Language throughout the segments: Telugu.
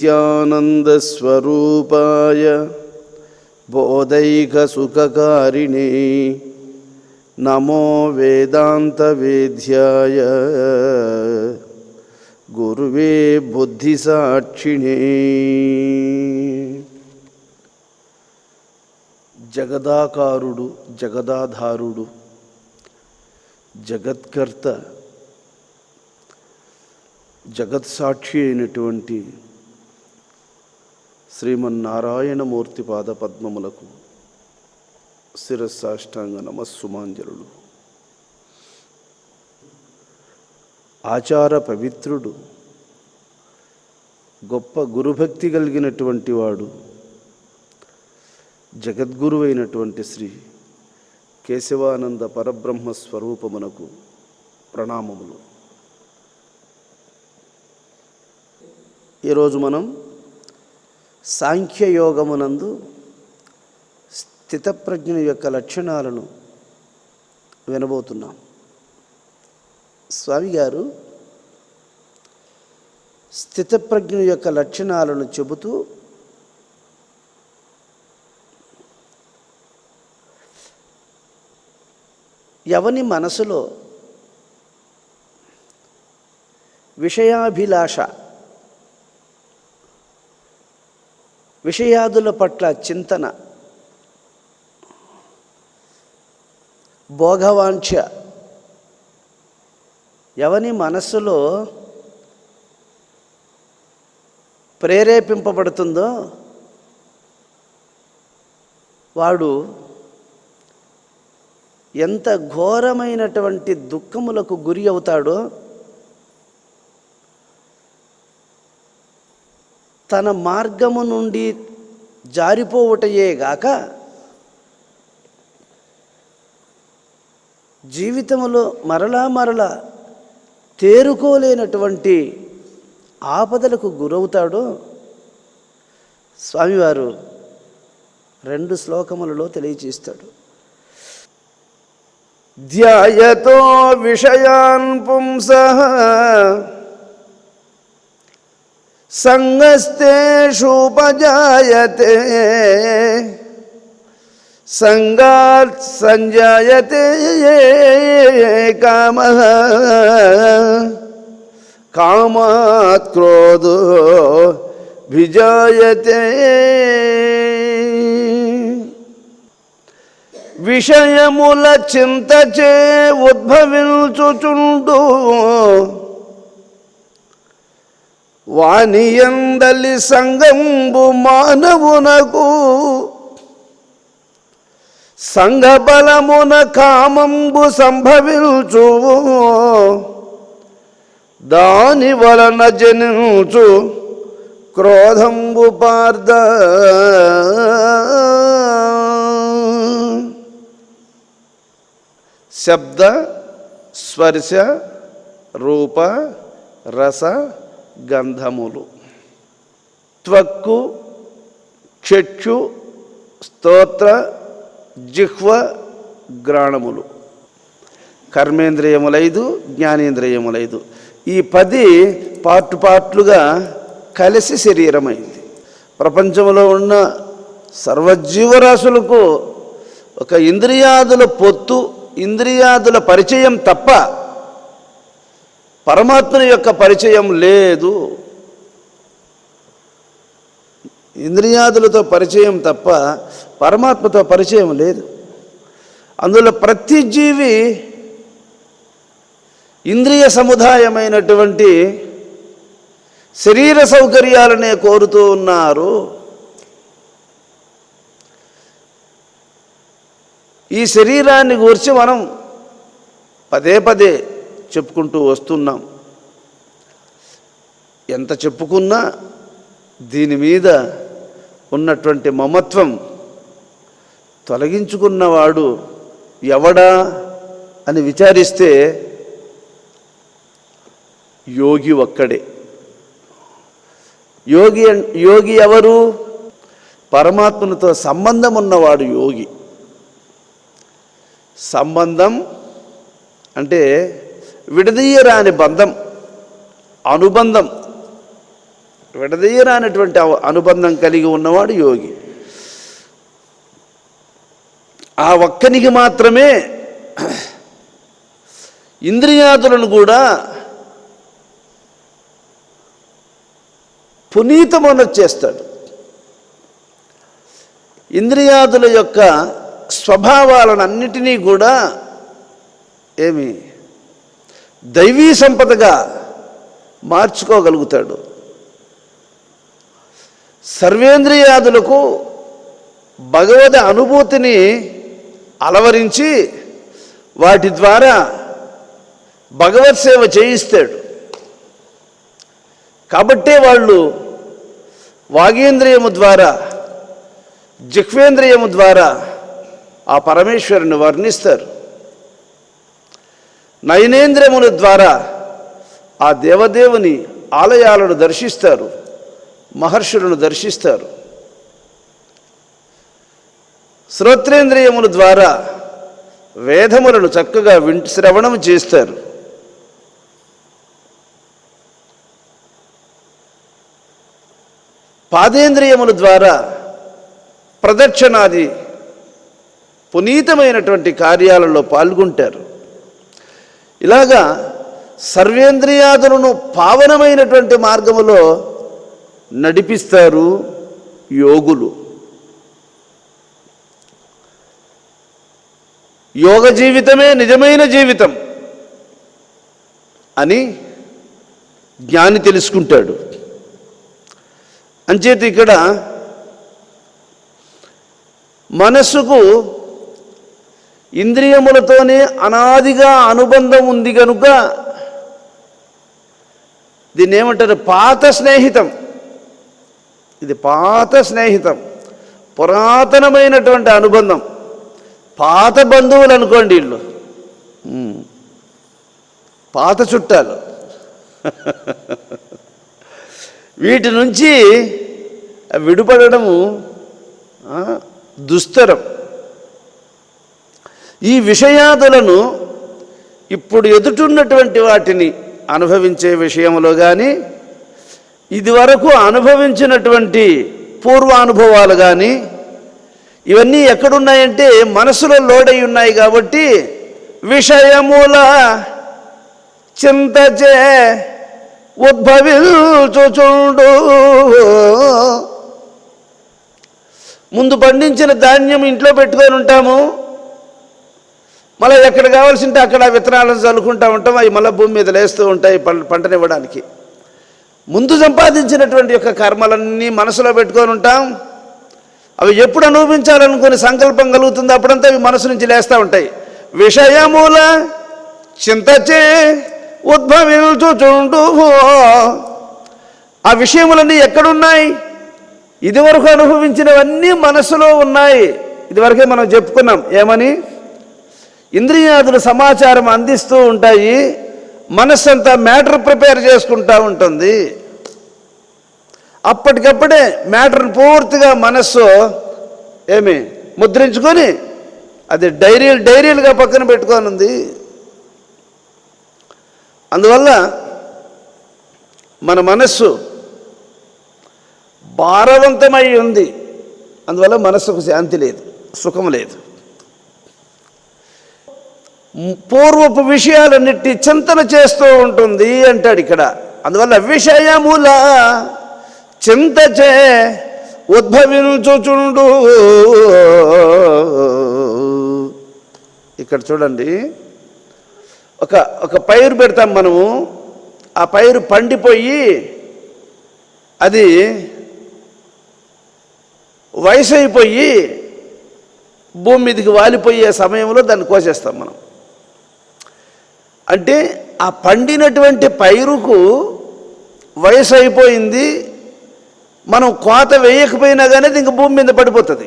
నిత్యానందస్వరూపాయ బోధైకసుఖకారిణే నమో వేదాంతవేద్యాయ గురువే బుద్ధిసాక్షిణే. జగదాకారుడు, జగదాధారుడు, జగత్కర్త, జగత్సాక్షి అయినటువంటి శ్రీమన్నారాయణమూర్తి పాదపద్మములకు శిరస్సాష్టాంగ నమస్సుమాంజలులు. ఆచార పవిత్రుడు, గొప్ప గురుభక్తి కలిగినటువంటి వాడు, జగద్గురువైనటువంటి శ్రీ కేశవానంద పరబ్రహ్మ స్వరూపమునకు ప్రణామములు. ఈరోజు మనం సాంఖ్యయోగమునందు స్థితప్రజ్ఞ యొక్క లక్షణాలను వినబోతున్నాం. స్వామి గారు స్థితప్రజ్ఞ యొక్క లక్షణాలను చెబుతూ ఎవని మనసులో విషయాభిలాష, విషయాదుల పట్ల చింతన, భోగవాంఛ ఎవని మనస్సులో ప్రేరేపింపబడుతుందో వాడు ఎంత ఘోరమైనటువంటి దుఃఖములకు గురి అవుతాడో, తన మార్గము నుండి జారిపోవుటయే గాక జీవితంలో మరలా తేరుకోలేనటువంటి ఆపదలకు గురవుతాడో స్వామివారు 2 శ్లోకములలో తెలియచేస్తాడు. ధ్యాయతో విషయాన్ పుంసః సంగస్తేషుపజాయతే సంగాత్ సంజాయతే కామః కామాత్ క్రోధో విజాయతే. విషయముల చింతచే ఉద్భవించుచుండు వానియందలి సంగంబు మానవునకు సంఘబలమున కామంబు సంభవించు దాని వలన జనించు క్రోధంబు పార్ద. శబ్ద స్పర్శ రూప రస గంధములు, త్వక్కు చక్షు స్తోత్ర జిహ్వ గ్రాణములు, కర్మేంద్రియములైదు, జ్ఞానేంద్రియములైదు. ఈ 10 పార్ట్లుగా కలిసి శరీరమైంది. ప్రపంచంలో ఉన్న సర్వజీవరాశులకు ఒక ఇంద్రియాదుల పొత్తు, ఇంద్రియాదుల పరిచయం తప్ప పరమాత్మని యొక్క పరిచయం లేదు. ఇంద్రియాదులతో పరిచయం తప్ప పరమాత్మతో పరిచయం లేదు. అందులో ప్రతి జీవి ఇంద్రియ సముదాయమైనటువంటి శరీర సౌకర్యాలనే కోరుతూ ఉన్నారు. ఈ శరీరాన్ని గురించి మనం పదే చెప్పుకుంటూ వస్తున్నాం. ఎంత చెప్పుకున్నా దీని మీద ఉన్నటువంటి మమత్వం తొలగించుకున్నవాడు ఎవడా అని విచారిస్తే యోగి ఒక్కడే. యోగి ఎవరు? పరమాత్మతో సంబంధం ఉన్నవాడు యోగి. సంబంధం అంటే విడదీయరాని బంధం, అనుబంధం. విడదీయరానటువంటి అనుబంధం కలిగి ఉన్నవాడు యోగి. ఆ ఒక్కనికి మాత్రమే ఇంద్రియాదులను కూడా పునీతమన చేస్తాడు. ఇంద్రియాదుల యొక్క స్వభావాలను అన్నిటినీ కూడా దైవీ సంపదగా మార్చుకోగలుగుతాడు. సర్వేంద్రియాదులకు భగవద్ అనుభూతిని అలవరించి వాటి ద్వారా భగవత్ సేవ చేయిస్తాడు. కాబట్టే వాళ్ళు వాగేంద్రియము ద్వారా, జిహ్వేంద్రియము ద్వారా ఆ పరమేశ్వరుని వర్ణిస్తారు. నయనేంద్రియముల ద్వారా ఆ దేవదేవుని ఆలయాలను దర్శిస్తారు, మహర్షులను దర్శిస్తారు. శ్రోత్రేంద్రియముల ద్వారా వేదములను చక్కగా శ్రవణం చేస్తారు. పాదేంద్రియముల ద్వారా ప్రదక్షిణాది పునీతమైనటువంటి కార్యాలలో పాల్గొంటారు. ఇలాగా సర్వేంద్రియాదులను పావనమైనటువంటి మార్గములో నడిపిస్తారు యోగులు. యోగ జీవితమే నిజమైన జీవితం అని జ్ఞాని తెలుసుకుంటాడు. అంచేత ఇక్కడ మనస్సుకు ఇంద్రియములతోనే అనాదిగా అనుబంధం ఉంది కనుక దీన్ని ఏమంటారు? పాత స్నేహితం. ఇది పాత స్నేహితం, పురాతనమైనటువంటి అనుబంధం. పాత బంధువులు అనుకోండి, వీళ్ళు పాత చుట్టాలు. వీటి నుంచి విడిపడము దుస్తరం. ఈ విషయాదులను ఇప్పుడు ఎదుటున్నటువంటి వాటిని అనుభవించే విషయంలో కానీ, ఇదివరకు అనుభవించినటువంటి పూర్వానుభవాలు కానీ, ఇవన్నీ ఎక్కడున్నాయంటే మనసులో లోడై ఉన్నాయి. కాబట్టి విషయముల చింతచే ఉద్భవించుచుండు. ముందు పండించిన ధాన్యం ఇంట్లో పెట్టుకొని ఉంటాము, మళ్ళీ ఎక్కడ కావాల్సి ఉంటే అక్కడ విత్తనాలను చల్లుకుంటూ ఉంటాం. అవి మళ్ళీ భూమి మీద లేస్తూ ఉంటాయి పంటనివ్వడానికి. ముందు సంపాదించినటువంటి యొక్క కర్మలన్నీ మనసులో పెట్టుకొని ఉంటాం. అవి ఎప్పుడు అనుభవించాలనుకుని సంకల్పం కలుగుతుందో అప్పుడంతా అవి మనసు నుంచి లేస్తూ ఉంటాయి. విషయముల చింతచే ఉద్భవించుచుండు. ఆ విషయములన్నీ ఎక్కడున్నాయి? ఇదివరకు అనుభవించినవన్నీ మనసులో ఉన్నాయి. ఇదివరకే మనం చెప్పుకున్నాం. ఏమని? ఇంద్రియాదులు సమాచారం అందిస్తూ ఉంటాయి, మనస్సు అంతా మ్యాటర్ ప్రిపేర్ చేసుకుంటూ ఉంటుంది. అప్పటికప్పుడే మ్యాటర్ని పూర్తిగా మనస్సు ముద్రించుకొని అది డైరీలుగా పక్కన పెట్టుకొని ఉంది. అందువల్ల మన మనస్సు భారవంతమై ఉంది. అందువల్ల మనస్సుకు శాంతి లేదు, సుఖం లేదు. పూర్వపు విషయాలన్నిటి చింతన చేస్తూ ఉంటుంది అంటాడు ఇక్కడ. అందువల్ల విషయముల చింతచే ఉద్భవించుచుండు. ఇక్కడ చూడండి, ఒక పైరు పెడతాం మనము. ఆ పైరు పండిపోయి అది వయసు అయిపోయి భూమి మీదకి వాలిపోయే సమయంలో దాన్ని కోసేస్తాం మనం. అంటే ఆ పండినటువంటి పైరుకు వయసు అయిపోయింది, మనం కోత వేయకపోయినా కానీ అది ఇంక భూమి మీద పడిపోతుంది.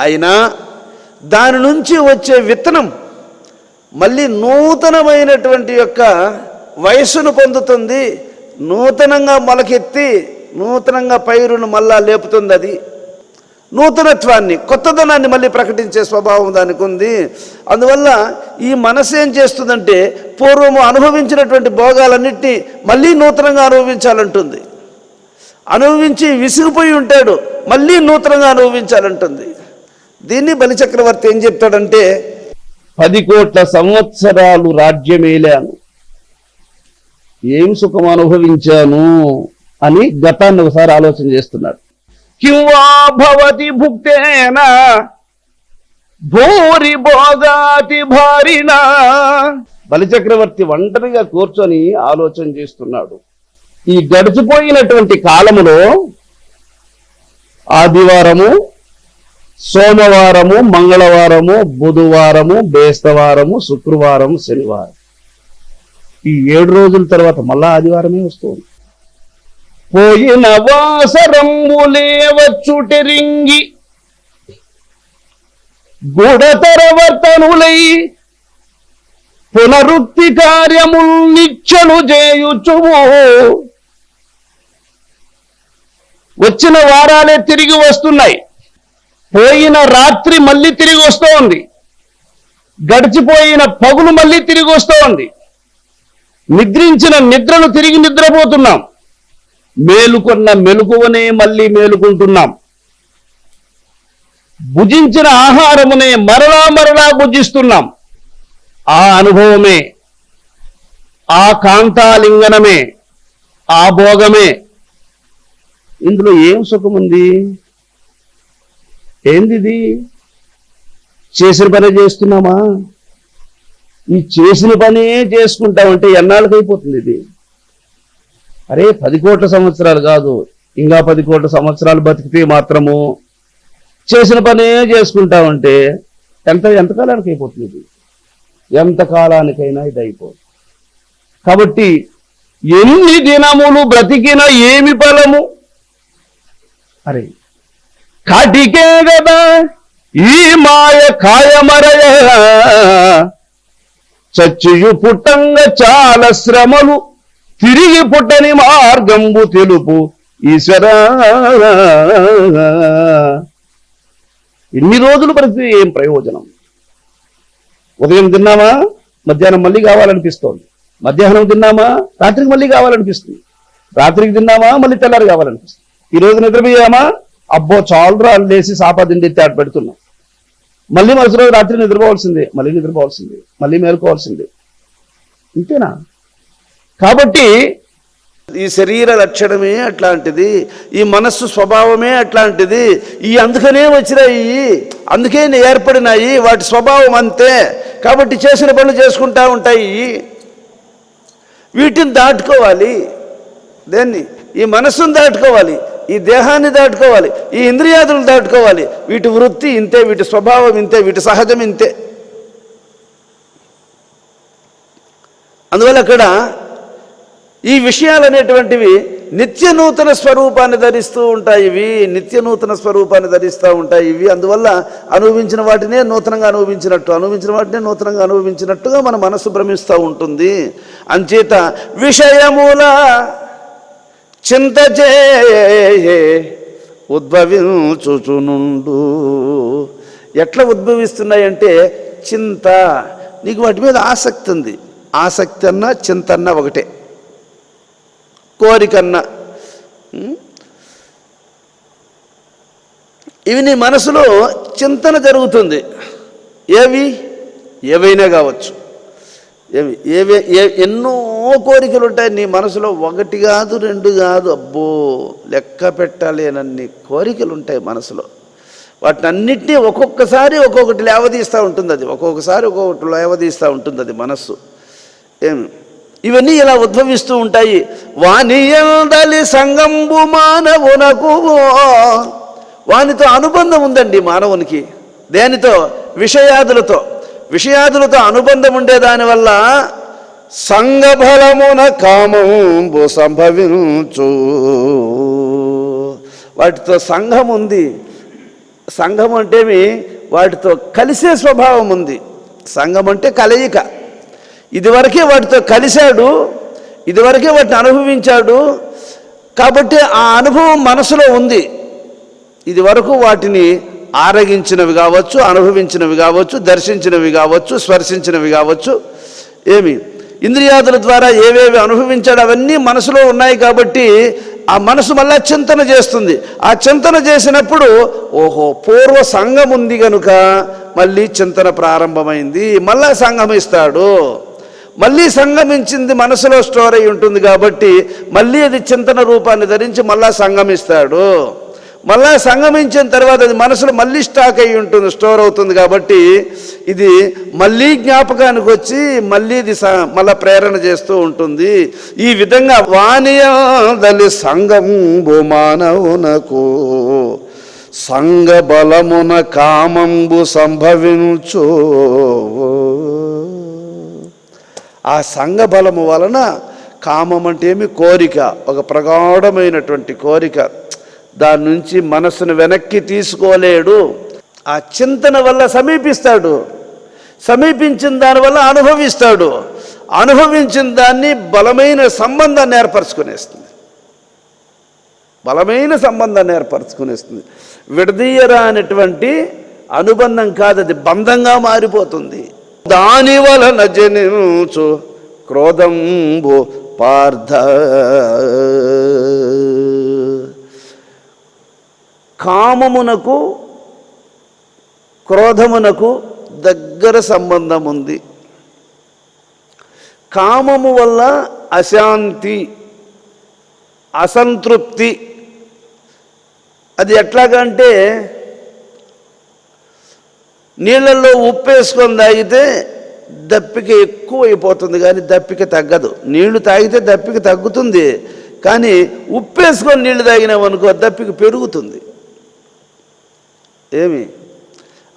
అయినా దాని నుంచి వచ్చే విత్తనం మళ్ళీ నూతనమైనటువంటి యొక్క వయస్సును పొందుతుంది, నూతనంగా మొలకెత్తి నూతనంగా పైరును మళ్ళా లేపుతుంది. అది నూతనత్వాన్ని, కొత్తదనాన్ని మళ్ళీ ప్రకటించే స్వభావం దానికి ఉంది. అందువల్ల ఈ మనసు ఏం చేస్తుందంటే పూర్వము అనుభవించినటువంటి భోగాలన్నింటినీ మళ్ళీ నూతనంగా అనుభవించాలంటుంది. అనుభవించి విసిగిపోయి ఉంటాడు, మళ్ళీ నూతనంగా అనుభవించాలంటుంది. దీన్ని బలిచక్రవర్తి ఏం చెప్తాడంటే 10 కోట్ల సంవత్సరాలు రాజ్యమేలాను, ఏం సుఖం అనుభవించాను అని గతాన్ని ఒకసారి ఆలోచన చేస్తున్నాడు. కింవా భవతి భుక్తేన భూరి భోగాతి భారినా. బలిచక్రవర్తి ఒంటరిగా కూర్చొని ఆలోచన చేస్తున్నాడు. ఈ గడిచిపోయినటువంటి కాలములో ఆదివారము, సోమవారము, మంగళవారము, బుధవారము, బేస్తవారము, శుక్రవారము, శనివారం, ఈ 7 రోజుల తర్వాత మళ్ళా ఆదివారమే వస్తుంది. పోయిన వాసరంబులే వచ్చుటెరింగి గుడతరవర్తనులై పునరుక్తి కార్యముల్ నిత్యను చేయుచు. వచ్చిన వారాలే తిరిగి వస్తున్నాయి, పోయిన రాత్రి మళ్ళీ తిరిగి వస్తూ ఉంది, గడిచిపోయిన పగులు మళ్ళీ తిరిగి వస్తూ ఉంది, నిద్రించిన నిద్రను తిరిగి నిద్రపోతున్నాం, మేలుకొన్న మెలకువనే మళ్ళీ మేలుకుంటున్నాం, భుజించిన ఆహారమునే మరలా భుజిస్తున్నాం. ఆ అనుభవమే, ఆ కాంతాలింగనమే, ఆ భోగమే. ఇందులో ఏం సుఖముంది? ఏంది? చేసిన పనే చేస్తున్నామా? ఈ చేసిన పనే చేసుకుంటామంటే ఎన్నాళ్ళకి అయిపోతుంది ఇది? అరే 10 కోట్ల సంవత్సరాలు కాదు, ఇంకా 10 కోట్ల సంవత్సరాలు బతికితే మాత్రము చేసిన పనే చేసుకుంటామంటే ఎంతకాలానికి అయిపోతుంది ఇది? ఎంతకాలానికైనా ఇది అయిపోతుంది. కాబట్టి ఎన్ని దినములు బ్రతికినా ఏమి ఫలము? అరే కాటికే కదా ఈ మాయ కాయమరయ, చచ్చియు పుట్టంగ చాలా శ్రమలు, తిరిగి పుట్టని మార్గంబు తెలుపు ఈశ్వర. ఎన్ని రోజులు బ్రతికి ఏం ప్రయోజనం? ఉదయం తిన్నామా, మధ్యాహ్నం మళ్ళీ కావాలనిపిస్తోంది, మధ్యాహ్నం తిన్నామా, రాత్రికి మళ్ళీ కావాలనిపిస్తుంది, రాత్రికి తిన్నామా, మళ్ళీ తెల్లారి కావాలనిపిస్తుంది. ఈ రోజు నిద్రపోయామా, అబ్బో చాలురా లేసి సాపాదిండి ఎత్తి ఆట పెడుతున్నాం, మళ్ళీ మరుసటి రోజు రాత్రి నిద్రపోవాల్సిందే, మళ్ళీ నిద్రపోవాల్సిందే, మళ్ళీ మేలుకోవాల్సిందే. ఇంతేనా? కాబట్టి ఈ శరీర లక్షణమే అట్లాంటిది, ఈ మనస్సు స్వభావమే అట్లాంటిది, అందుకనే వచ్చినాయి, అందుకే ఏర్పడినాయి, వాటి స్వభావం అంతే. కాబట్టి చేసిన పనులు చేసుకుంటా ఉంటాయి. వీటిని దాటుకోవాలి. దేన్ని? ఈ మనస్సును దాటుకోవాలి, ఈ దేహాన్ని దాటుకోవాలి, ఈ ఇంద్రియాదులను దాటుకోవాలి. వీటి వృత్తి ఇంతే, వీటి స్వభావం ఇంతే, వీటి సహజం ఇంతే. అందువల్ల అక్కడ ఈ విషయాలు అనేటువంటివి నిత్య నూతన స్వరూపాన్ని ధరిస్తూ ఉంటాయి. ఇవి నిత్య నూతన స్వరూపాన్ని ధరిస్తూ ఉంటాయి. ఇవి అందువల్ల అనుభవించిన వాటినే నూతనంగా అనుభవించిన వాటినే నూతనంగా అనుభవించినట్టుగా మన మనసు భ్రమిస్తూ ఉంటుంది. అంచేత విషయముల చింతచే ఉద్భవించుచునుండు. ఎట్లా ఉద్భవిస్తున్నాయంటే చింత, నీకు వాటి మీద ఆసక్తి ఉంది. ఆసక్తి అన్నా చింత అన్నా ఒకటే, కోరికన్నా. ఇవి నీ మనసులో చింతన జరుగుతుంది. ఏవైనా కావచ్చు, ఎన్నో కోరికలు ఉంటాయి నీ మనసులో, 1 కాదు 2 కాదు, అబ్బో లెక్క పెట్టలేనన్ని కోరికలు ఉంటాయి మనసులో. వాటినన్నిటినీ ఒక్కొక్కసారి ఒక్కొక్కటి లేవదీస్తూ ఉంటుంది. అది ఒక్కొక్కసారి ఒక్కొక్కటి లేవదీస్తూ ఉంటుంది అది మనస్సు. ఇవన్నీ ఇలా ఉద్భవిస్తూ ఉంటాయి. వానియందలి సంగంబు మానవునకు, వానితో అనుబంధం ఉందండి మానవునికి. దేనితో? విషయాదులతో అనుబంధం ఉండేదానివల్ల సంగఫలమున కామంబు సంభవించు. వాటితో సంఘం ఉంది. సంఘం అంటేమి వాటితో కలిసే స్వభావం ఉంది. సంఘం అంటే కలయిక. ఇదివరకే వాటితో కలిశాడు, ఇదివరకే వాటిని అనుభవించాడు, కాబట్టి ఆ అనుభవం మనసులో ఉంది. ఇది వరకు వాటిని ఆరగించినవి కావచ్చు, అనుభవించినవి కావచ్చు, దర్శించినవి కావచ్చు, స్పర్శించినవి కావచ్చు. ఇంద్రియాదుల ద్వారా ఏవేవి అనుభవించాడు అవన్నీ మనసులో ఉన్నాయి కాబట్టి ఆ మనసు మళ్ళా చింతన చేస్తుంది. ఆ చింతన చేసినప్పుడు ఓహో పూర్వ సంఘం ఉంది కనుక మళ్ళీ చింతన ప్రారంభమైంది, మళ్ళా సంగమిస్తాడు. మళ్ళీ సంగమించింది మనసులో స్టోర్ అయి ఉంటుంది కాబట్టి మళ్ళీ అది చింతన రూపాన్ని ధరించి మళ్ళా సంగమిస్తాడు. మళ్ళా సంగమించిన తర్వాత అది మనసులో మళ్ళీ స్టాక్ అయి ఉంటుంది, స్టోర్ అవుతుంది కాబట్టి ఇది మళ్ళీ జ్ఞాపకానికి వచ్చి మళ్ళీ ఇది మళ్ళా ప్రేరణ చేస్తూ ఉంటుంది. ఈ విధంగా వాణియాదలి సంగంబు మానవునకు సంగ బలమున కామంబు సంభవించు. ఆ సంఘ బలము వలన కామం అంటే ఏమి? కోరిక, ఒక ప్రగాఢమైనటువంటి కోరిక. దాని నుంచి మనసును వెనక్కి తీసుకోలేడు. ఆ చింతన వల్ల సమీపిస్తాడు, సమీపించిన దానివల్ల అనుభవిస్తాడు, అనుభవించిన దాన్ని బలమైన సంబంధాన్ని ఏర్పరచుకునేస్తుంది, బలమైన సంబంధాన్ని ఏర్పరచుకునేస్తుంది. విడదీయరా అనేటువంటి అనుబంధం కాదు, అది బంధంగా మారిపోతుంది. దాని వలన జనించు క్రోధంబు పార్థ. కామమునకు క్రోధమునకు దగ్గర సంబంధం ఉంది. కామము వల్ల అశాంతి, అసంతృప్తి. అది ఎట్లాగంటే నీళ్ళల్లో ఉప్పు వేసుకొని తాగితే దప్పిక ఎక్కువ అయిపోతుంది కానీ దప్పిక తగ్గదు. నీళ్లు తాగితే దప్పిక తగ్గుతుంది కానీ ఉప్పు వేసుకొని నీళ్లు తాగినామనుకో దప్పిక పెరుగుతుంది.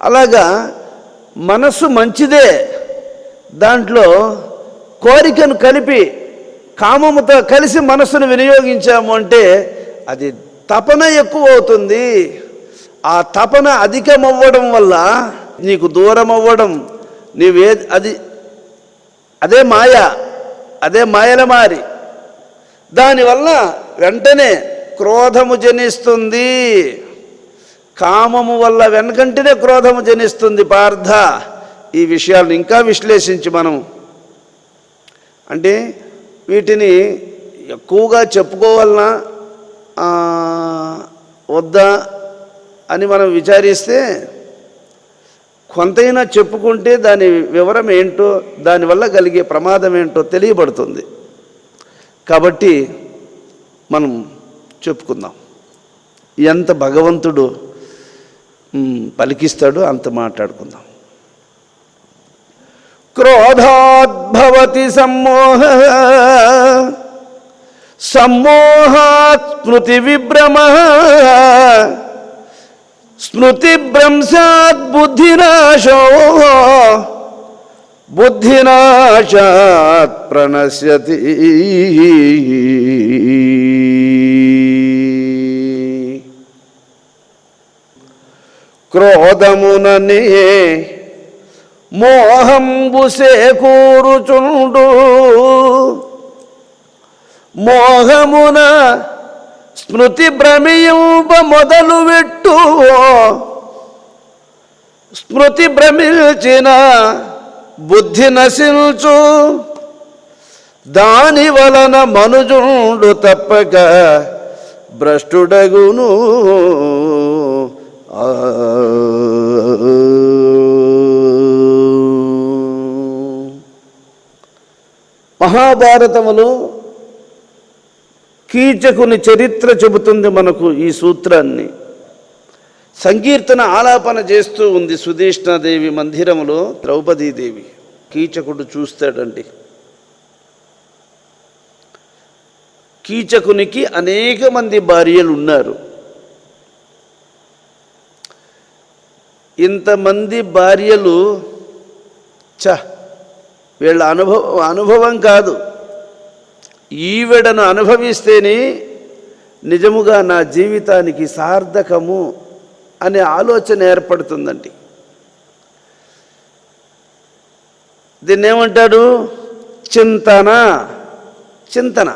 అలాగా మనస్సు మంచిదే, దాంట్లో కోరికను కలిపి కామముతో కలిసి మనస్సును వినియోగించాము అంటే అది తపన ఎక్కువ అవుతుంది. ఆ తపన అధికమవ్వడం వల్ల నీకు దూరం అవ్వడం, అదే మాయ, అదే మాయల మారి. దానివల్ల వెంటనే క్రోధము జనిస్తుంది. కామము వల్ల వెనకంటనే క్రోధము జనిస్తుంది పార్థ. ఈ విషయాలను ఇంకా విశ్లేషించి మనం అంటే వీటిని ఎక్కువగా చెప్పుకోవాలన్నా వద్దా అని మనం విచారిస్తే కొంతైనా చెప్పుకుంటే దాని వివరం ఏంటో, దానివల్ల కలిగే ప్రమాదం ఏంటో తెలియబడుతుంది. కాబట్టి మనం చెప్పుకుందాం. ఎంత భగవంతుడు పలికిస్తాడో అంత మాట్లాడుకుందాం. క్రోధాద్భవతి సమ్మోహ, సమ్మోహాత్ స్మృతి విభ్రమ, స్మృతి భ్రంశాత్ బుద్ధినాశో, బుద్ధినాశాత్ ప్రణశ్యతి. క్రోధముననే మోహంబు సేకూరుచుండు, మోహమున స్మృతి భ్రమింప మొదలు పెట్టు, స్మృతి భ్రమించిన బుద్ధి నశించు, దాని వలన మనుజుండు తప్పక భ్రష్టుడగును. మహాభారతములో కీచకుని చరిత్ర చెబుతుంది మనకు ఈ సూత్రాన్ని. సంకీర్తన ఆలాపన చేస్తూ ఉంది సుధేష్ణాదేవి మందిరములో. ద్రౌపదీదేవి కీచకుడు చూస్తాడండి. కీచకునికి అనేక మంది భార్యలు ఉన్నారు. ఇంతమంది భార్యలు వీళ్ళ అనుభవం కాదు, ఈవిడను అనుభవిస్తేనే నిజముగా నా జీవితానికి సార్థకము అనే ఆలోచన ఏర్పడుతుందండి. దీన్ని ఏమంటాడు? చింతన. చింతన.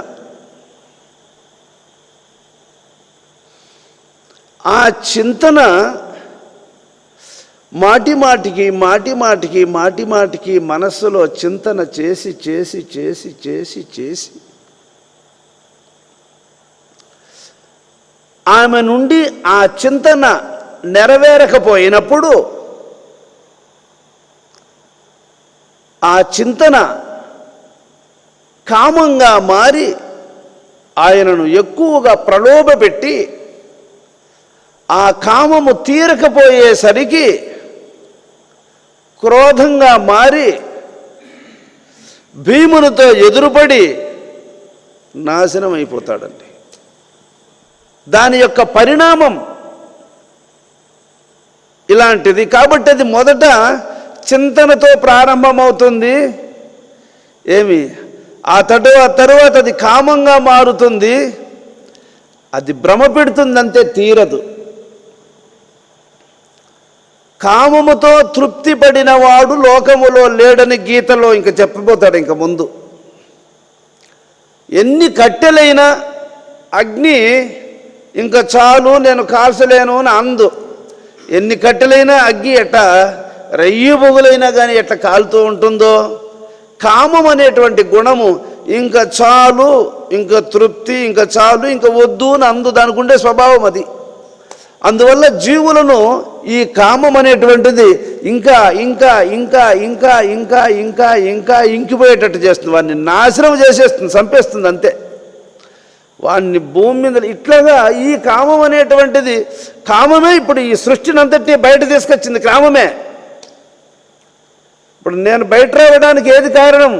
ఆ చింతన మాటి మాటికి మనస్సులో చింతన చేసి ఆమె నుండి ఆ చింతన నెరవేరకపోయినప్పుడు ఆ చింతన కామంగా మారి ఆయనను ఎక్కువగా ప్రలోభపెట్టి ఆ కామము తీరకపోయేసరికి క్రోధంగా మారి భీమునితో ఎదురుపడి నాశనం అయిపోతాడండి. దాని యొక్క పరిణామం ఇలాంటిది. కాబట్టి అది మొదట చింతనతో ప్రారంభమవుతుంది. ఆ తరువాత అది కామంగా మారుతుంది. అది భ్రమ పెడుతుందంతే, తీరదు. కామముతో తృప్తి పడిన వాడు లోకములో లేడని గీతలో ఇంకా చెప్పబోతాడు. ఇంకా ముందు ఎన్ని కట్టెలైనా అగ్ని ఇంకా చాలు, నేను కాల్చలేను అని అందు. ఎన్ని కట్టెలైనా అగ్గి ఎట్ట రయ్యి బొగులైనా కానీ ఎట్లా కాలుతూ ఉంటుందో, కామం అనేటువంటి గుణము ఇంకా చాలు, ఇంకా తృప్తి, ఇంకా చాలు, ఇంకా వద్దు అని అందు. దానికి ఉండే స్వభావం అది. అందువల్ల జీవులను ఈ కామం అనేటువంటిది ఇంకా ఇంకా ఇంకా ఇంకా ఇంకా ఇంకా ఇంకా ఇంకిపోయేటట్టు చేస్తుంది. వాడిని నాశనం చేసేస్తుంది, చంపేస్తుంది అంతే. వాడిని భూమి మీద ఇట్లాగా ఈ కామం అనేటువంటిది, కామమే ఇప్పుడు ఈ సృష్టిని అంతటి బయట తీసుకొచ్చింది. కామమే. ఇప్పుడు నేను బయట రావడానికి ఏది కారణం?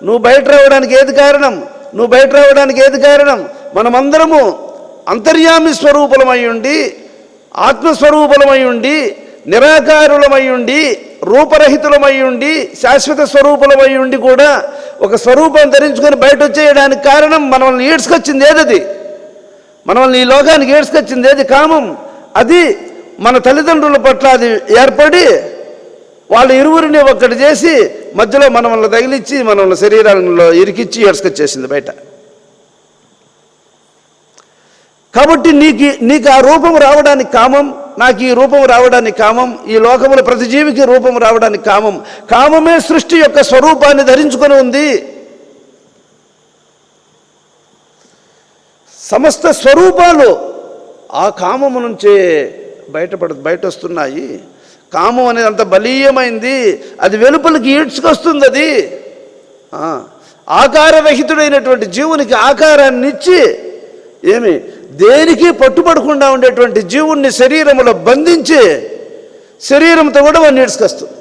నువ్వు బయట రావడానికి ఏది కారణం? నువ్వు బయట రావడానికి ఏది కారణం? మనమందరము అంతర్యామి స్వరూపులమై ఉండి, ఆత్మస్వరూపులమై ఉండి, నిరాకారులమై ఉండి, రూపరహితులమై ఉండి, శాశ్వత స్వరూపులమై ఉండి కూడా ఒక స్వరూపం ధరించుకొని బయట వచ్చేయడానికి కారణం మనల్ని ఈడ్చుకొచ్చింది ఏదది? మనల్ని ఈ లోకానికి ఈడ్చుకొచ్చింది ఏది? కామం. అది మన తల్లిదండ్రుల పట్ల అది ఏర్పడి వాళ్ళ ఇరువురిని ఒక్కటి చేసి మధ్యలో మనల్ని తగిలిచ్చి మనల్ని శరీరంలో ఇరికిచ్చి ఈడ్చుకొచ్చేసింది బయట. కాబట్టి నీకు ఆ రూపం రావడానికి కామం, నాకు ఈ రూపం రావడానికి కామం, ఈ లోకముల ప్రతి జీవికి రూపం రావడానికి కామం. కామమే సృష్టి యొక్క స్వరూపాన్ని ధరించుకొని ఉంది. సమస్త స్వరూపాలు ఆ కామము నుంచే బయట వస్తున్నాయి. కామం అనేది అంత బలీయమైంది. అది వెలుపలికి ఈడ్చుకొస్తుంది. అది ఆకారరహితుడైనటువంటి జీవునికి ఆకారాన్ని ఇచ్చి దేనికి పట్టుబడకుండా ఉండేటువంటి జీవుణ్ణి శరీరములో బంధించి శరీరంతో కూడా వాడిని ఈడ్చుకొస్తుంది.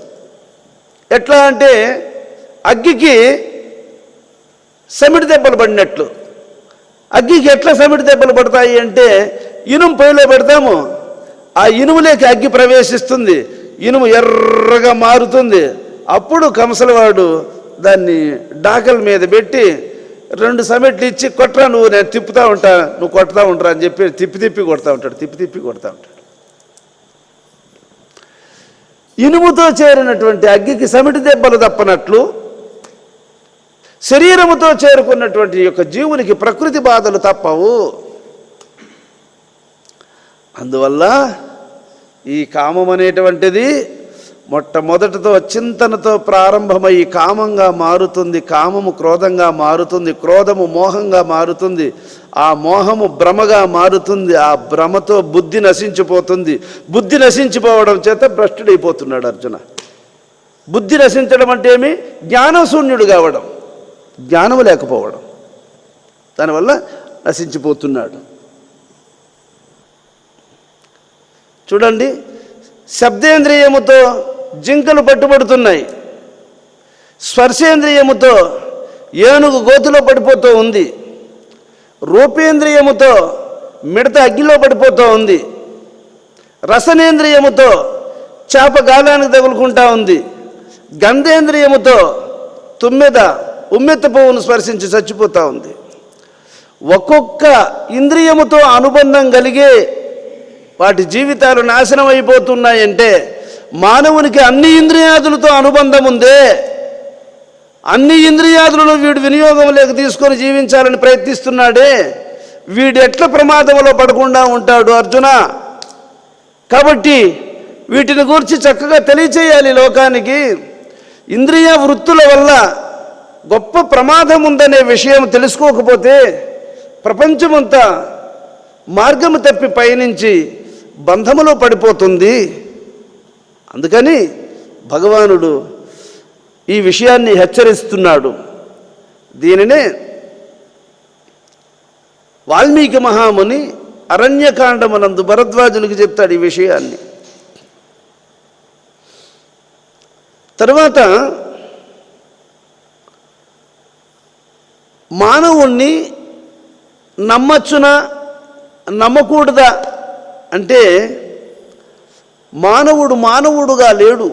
ఎట్లా అంటే అగ్గికి సమిడి దెబ్బలు పడినట్లు. అగ్గికి ఎట్లా సమిడి దెబ్బలు పడతాయి అంటే, ఇనుము పొయ్యిలో పెడతాము, ఆ ఇనుములోకి అగ్గి ప్రవేశిస్తుంది, ఇనుము ఎర్రగా మారుతుంది. అప్పుడు కంసలవాడు దాన్ని డాకల మీద పెట్టి 2 సమెట్లు ఇచ్చి, కొట్టరా నువ్వు, నేను తిప్పుతూ ఉంటా, నువ్వు కొడతా ఉంటారా అని చెప్పి తిప్పి కొడతా ఉంటాడు. ఇనుముతో చేరినటువంటి అగ్గికి సమిటి దెబ్బలు తప్పనట్లు శరీరముతో చేరుకున్నటువంటి యొక్క జీవునికి ప్రకృతి బాధలు తప్పవు. అందువల్ల ఈ కామం అనేటువంటిది మొట్టమొదటితో చింతనతో ప్రారంభమై కామంగా మారుతుంది. కామము క్రోధంగా మారుతుంది. క్రోధము మోహంగా మారుతుంది. ఆ మోహము భ్రమగా మారుతుంది. ఆ భ్రమతో బుద్ధి నశించిపోతుంది. బుద్ధి నశించిపోవడం చేత భ్రష్టుడైపోతున్నాడు అర్జున. బుద్ధి నశించడం అంటే ఏమి? జ్ఞానశూన్యుడు కావడం, జ్ఞానము లేకపోవడం. దానివల్ల నశించిపోతున్నాడు. చూడండి, శబ్దేంద్రియముతో జింకలు పట్టుబడుతున్నాయి, స్పర్శేంద్రియముతో ఏనుగు గోతులో పడిపోతూ ఉంది, రూపేంద్రియముతో మిడత అగ్గిలో పడిపోతూ ఉంది, రసనేంద్రియముతో చేప గాలానికి తగులుకుంటా ఉంది, గంధేంద్రియముతో తుమ్మెద ఉమ్మెత్త పువ్వును స్పర్శించి చచ్చిపోతూ ఉంది. ఒక్కొక్క ఇంద్రియముతో అనుబంధం కలిగే వాటి జీవితాలు నాశనం అయిపోతున్నాయంటే మానవునికి అన్ని ఇంద్రియాదులతో అనుబంధం ఉందే. అన్ని ఇంద్రియాదులను వీడు వినియోగంలోకి తీసుకొని జీవించాలని ప్రయత్నిస్తున్నాడే, వీడు ఎట్లా ప్రమాదంలో పడకుండా ఉంటాడు అర్జున? కాబట్టి వీటిని గురించి చక్కగా తెలియచేయాలి లోకానికి. ఇంద్రియ వృత్తుల వల్ల గొప్ప ప్రమాదం ఉందనే విషయం తెలుసుకోకపోతే ప్రపంచమంతా మార్గము తప్పి పయనించి బంధములో పడిపోతుంది. అందుకని భగవానుడు ఈ విషయాన్ని హెచ్చరిస్తున్నాడు. దీనినే వాల్మీకి మహాముని అరణ్యకాండమునందు భరద్వాజునికి చెప్తాడు ఈ విషయాన్ని. తరువాత మానవుణ్ణి నమ్మచ్చునా నమ్మకూడదా అంటే మానవుడుగా లేడు.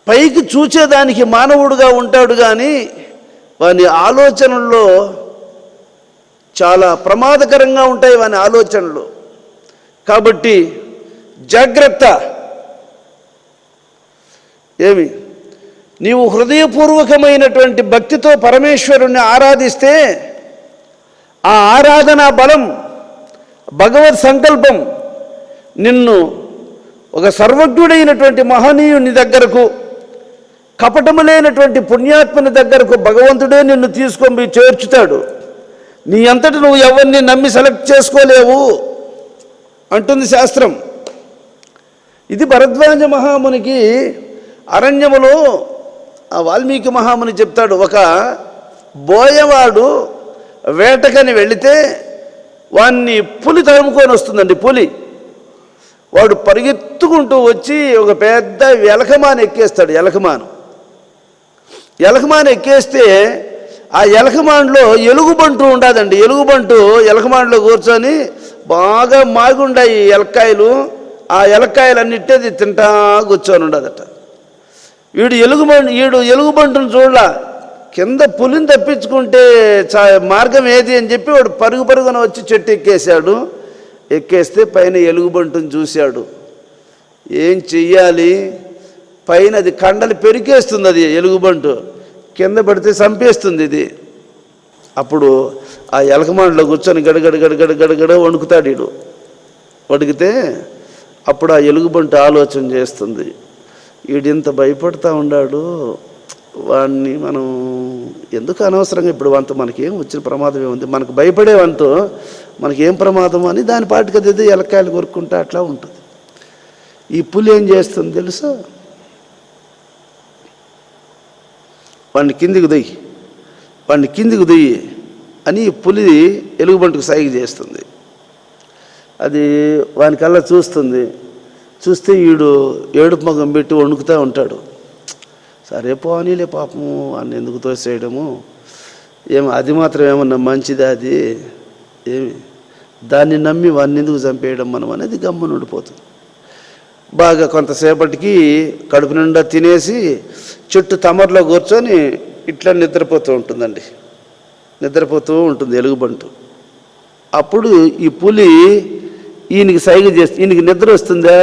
పైకి చూచేదానికి మానవుడుగా ఉంటాడు, కానీ వాని ఆలోచనల్లో చాలా ప్రమాదకరంగా ఉంటాయి వాని ఆలోచనలు. కాబట్టి జాగ్రత్త. నీవు హృదయపూర్వకమైనటువంటి భక్తితో పరమేశ్వరుణ్ణి ఆరాధిస్తే ఆ ఆరాధనా బలం, భగవత్ సంకల్పం నిన్ను ఒక సర్వజ్ఞుడైనటువంటి మహనీయుని దగ్గరకు, కపటము లేనటువంటి పుణ్యాత్మని దగ్గరకు భగవంతుడే నిన్ను తీసుకొని చేర్చుతాడు. నీ అంతటి నువ్వు ఎవరిని నమ్మి సెలెక్ట్ చేసుకోలేవు అంటుంది శాస్త్రం. ఇది భరద్వాజ మహామునికి అరణ్యములో ఆ వాల్మీకి మహాముని చెప్తాడు. ఒక బోయవాడు వేటకని వెళితే వాన్ని పులి తరుముకొని వస్తుందండి. పులి వాడు పరిగెత్తుకుంటూ వచ్చి ఒక పెద్ద ఎలకమాను ఎక్కేస్తాడు. ఎలకమాను ఎక్కేస్తే ఆ ఎలకమాన్లో ఎలుగుబంటు ఉండదండి. ఎలకమాన్లో కూర్చొని బాగా మాగుండాయి ఎలక్కాయలు. ఆ ఎలక్కాయలన్నిట్టేది తింటా కూర్చొని ఉండదట. వీడు ఎలుగుబంటును చూడాల, కింద పులిని తప్పించుకుంటే మార్గం ఏది అని చెప్పి వాడు పరుగున వచ్చి చెట్టు ఎక్కేశాడు. ఎక్కేస్తే పైన ఎలుగుబంటును చూశాడు. ఏం చెయ్యాలి? పైన అది కండలు పెరికేస్తుంది. అది ఎలుగుబంటు కింద పడితే చంపేస్తుంది ఇది. అప్పుడు ఆ ఎలకమాండలో కూర్చొని గడగడ వణుకుతాడు వీడు. వణికితే అప్పుడు ఆ ఎలుగుబంటు ఆలోచన చేస్తుంది, వీడింత భయపడుతూ ఉన్నాడు, వాడిని మనం ఎందుకు అనవసరంగా ఇప్పుడు వంతు మనకేం వచ్చిన ప్రమాదం ఏముంది, మనకు భయపడే వంతు మనకేం ప్రమాదం అని దాని పాటికి అది ఎలక్కాయలు కొరుక్కుంటా అట్లా ఉంటుంది. ఈ పులి ఏం చేస్తుంది తెలుసా? వాడిని కిందికి దొయ్యి అని పులి ఎలుగుబంటుకు సైగ చేస్తుంది. అది వానికల్లా చూస్తుంది. చూస్తే వీడు ఏడుపు మగం పెట్టి వణుకుతూ ఉంటాడు. సరే పోనీలే పాపము వాడిని ఎందుకు తోసేయడము, అది మాత్రం ఏమన్నా మంచిదా? అది దాన్ని నమ్మి వాడిని ఎందుకు చంపేయడం మనం అనేది గమ్మున ఉండిపోతుంది. బాగా కొంతసేపటికి కడుపు నిండా తినేసి చెట్టు తమర్లో కూర్చొని ఇట్లా నిద్రపోతూ ఉంటుందండి. నిద్రపోతూ ఉంటుంది ఎలుగుబంటు. అప్పుడు ఈ పులి ఈయనకి సైగ చేస్తుంది. ఈయనకి నిద్ర వస్తుందా?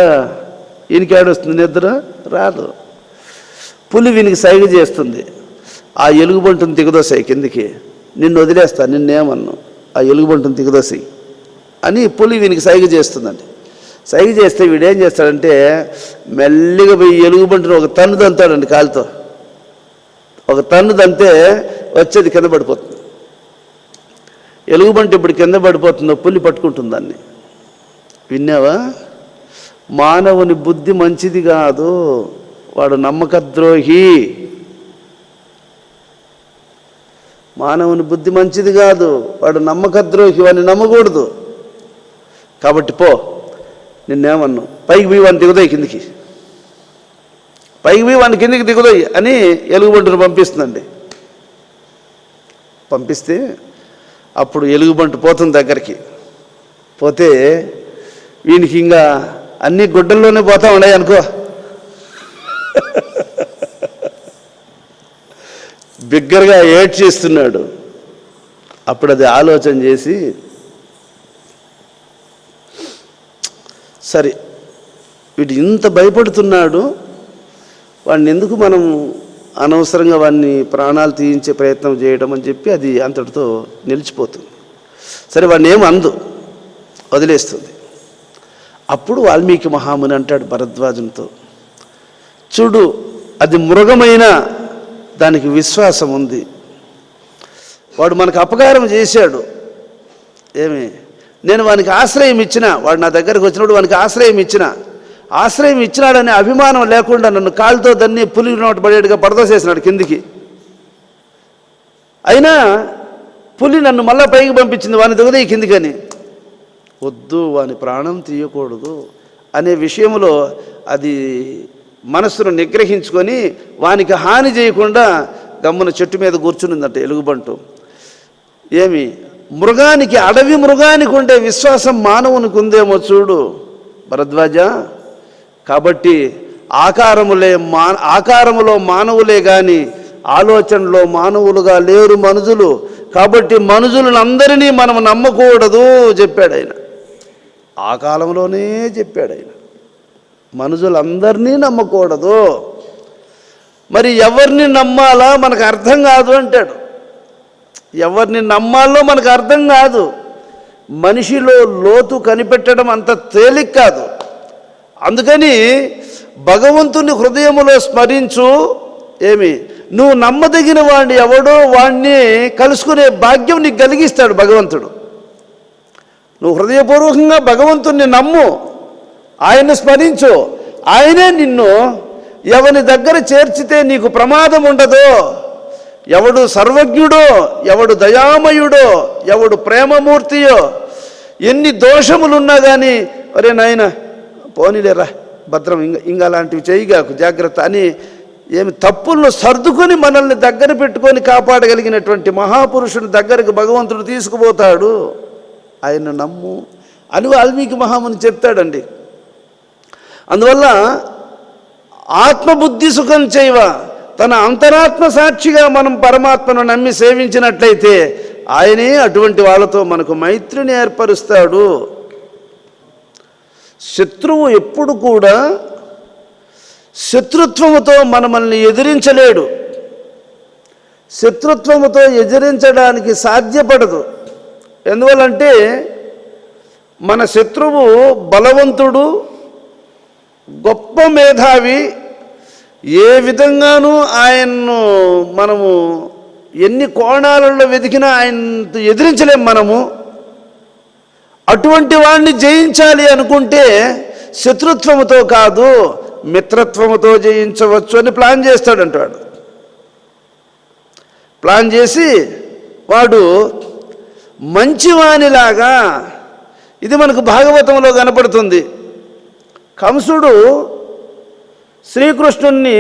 ఈయనకి ఏడొస్తుంది నిద్ర? రాదు. పులి వీనికి సైగ చేస్తుంది. ఆ ఎలుగుబంటుని దిగదోసాయి కిందికి, నిన్ను వదిలేస్తా, నిన్నేమన్ను, ఆ ఎలుగుబంటుని దిగదోసాయి అని పులి వీనికి సైగ చేస్తుందండి. సైగ చేస్తే వీడేం చేస్తాడంటే మెల్లిగా పోయి ఎలుగుబంటుని ఒక తన్ను దంతాడండి కాలుతో. ఒక తన్ను దంతే వచ్చేది కింద పడిపోతుంది. ఎలుగుబంటు ఇప్పుడు కింద పడిపోతుందో పులి పట్టుకుంటుంది దాన్ని. విన్నావా? మానవుని బుద్ధి మంచిది కాదు, వాడు నమ్మకద్రోహి. మానవుని బుద్ధి మంచిది కాదు, వాడు నమ్మకద్రోహి, వాడిని నమ్మకూడదు. కాబట్టి పో, నిన్నేమన్ను, పైకి పోయి వాడిని దిగుదోయి కిందికి, పైకి పోయి వాడిని కిందికి దిగుదోయి అని ఎలుగుబంటును పంపిస్తుందండి. పంపిస్తే అప్పుడు ఎలుగుబంటు పోతుంది దగ్గరికి. పోతే వీనికి ఇంకా అన్ని గుడ్డల్లోనే పోతా ఉన్నాయి అనుకో. బిగ్గరగా ఏడ్చేస్తున్నాడు. అప్పుడు అది ఆలోచన చేసి, సరే వీడు ఇంత భయపడుతున్నాడు, వాడిని ఎందుకు మనం అనవసరంగా వాడిని ప్రాణాలు తీయించే ప్రయత్నం చేయడం అని చెప్పి అది అంతటితో నిలిచిపోతుంది. సరే వాడిని ఏం అందు, వదిలేస్తుంది. అప్పుడు వాల్మీకి మహాముని అంటాడు భరద్వాజంతో, చూడు, అది మృగమైన దానికి విశ్వాసం ఉంది. వాడు మనకు అపకారం చేశాడు, నేను వానికి ఆశ్రయం ఇచ్చిన, వాడు నా దగ్గరకు వచ్చినప్పుడు వానికి ఆశ్రయం ఇచ్చినాడనే అభిమానం లేకుండా నన్ను కాలుతో దాన్ని పులి నోట పడేట్టుగా పడదోసేసినాడు కిందికి. అయినా పులి నన్ను మళ్ళా పైకి పంపించింది, వాని దిగదే కిందికని. వద్దు, వాని ప్రాణం తీయకూడదు అనే విషయంలో అది మనస్సును నిగ్రహించుకొని వానికి హాని చేయకుండా గమ్మున చెట్టు మీద కూర్చునిందంట ఎలుగుబంటు. మృగానికి, అడవి మృగానికి ఉండే విశ్వాసం మానవునికి ఉందేమో చూడు భరద్వాజ. కాబట్టి ఆకారములో మానవులే కానీ ఆలోచనలో మానవులుగా లేరు మనుషులు. కాబట్టి మనుషులందరినీ మనం నమ్మకూడదు చెప్పాడు ఆయన. ఆ కాలంలోనే చెప్పాడు ఆయన, మనుషులందరినీ నమ్మకూడదు. మరి ఎవరిని నమ్మాలా మనకు అర్థం కాదు అంటాడు. ఎవరిని నమ్మాలో మనకు అర్థం కాదు. మనిషిలో లోతు కనిపెట్టడం అంత తేలిక కాదు. అందుకని భగవంతుని హృదయములో స్మరించు. నువ్వు నమ్మదగిన వాడిని ఎవడో వాడిని కలుసుకునే భాగ్యం నీకు కలిగిస్తాడు భగవంతుడు. నువ్వు హృదయపూర్వకంగా భగవంతుణ్ణి నమ్ము, ఆయన్ని స్మరించు. ఆయనే నిన్ను ఎవరి దగ్గర చేర్చితే నీకు ప్రమాదం ఉండదో, ఎవడు సర్వజ్ఞుడో, ఎవడు దయామయుడో, ఎవడు ప్రేమమూర్తియో, ఎన్ని దోషములున్నా కానీ అరే నాయన పోనీలేరా భద్రం, ఇంకా అలాంటివి చేయగాకు జాగ్రత్త అని తప్పులను సర్దుకొని మనల్ని దగ్గర పెట్టుకొని కాపాడగలిగినటువంటి మహాపురుషుని దగ్గరకు భగవంతుడు తీసుకుపోతాడు. ఆయన నమ్ము అని వాల్మీకి మహాముని చెప్తాడండి. అందువల్ల ఆత్మబుద్ధి సుఖం చేయవ, తన అంతరాత్మ సాక్షిగా మనం పరమాత్మను నమ్మి సేవించినట్లయితే ఆయనే అటువంటి వాళ్ళతో మనకు మైత్రిని ఏర్పరుస్తాడు. శత్రువు ఎప్పుడు కూడా శత్రుత్వముతో మనల్ని ఎదిరించలేడు, శత్రుత్వముతో ఎదిరించడానికి సాధ్యపడదు. ఎందువల్లంటే మన శత్రువు బలవంతుడు, గొప్ప మేధావి. ఏ విధంగానూ ఆయన్ను మనము ఎన్ని కోణాలలో వెతికినా ఆయన ఎదిరించలేం మనము. అటువంటి వాడిని జయించాలి అనుకుంటే శత్రుత్వముతో కాదు, మిత్రత్వముతో జయించవచ్చు అని ప్లాన్ చేస్తాడంట. వాడు ప్లాన్ చేసి వాడు మంచివానిలాగా, ఇది మనకు భాగవతంలో కనపడుతుంది. కంసుడు శ్రీకృష్ణుణ్ణి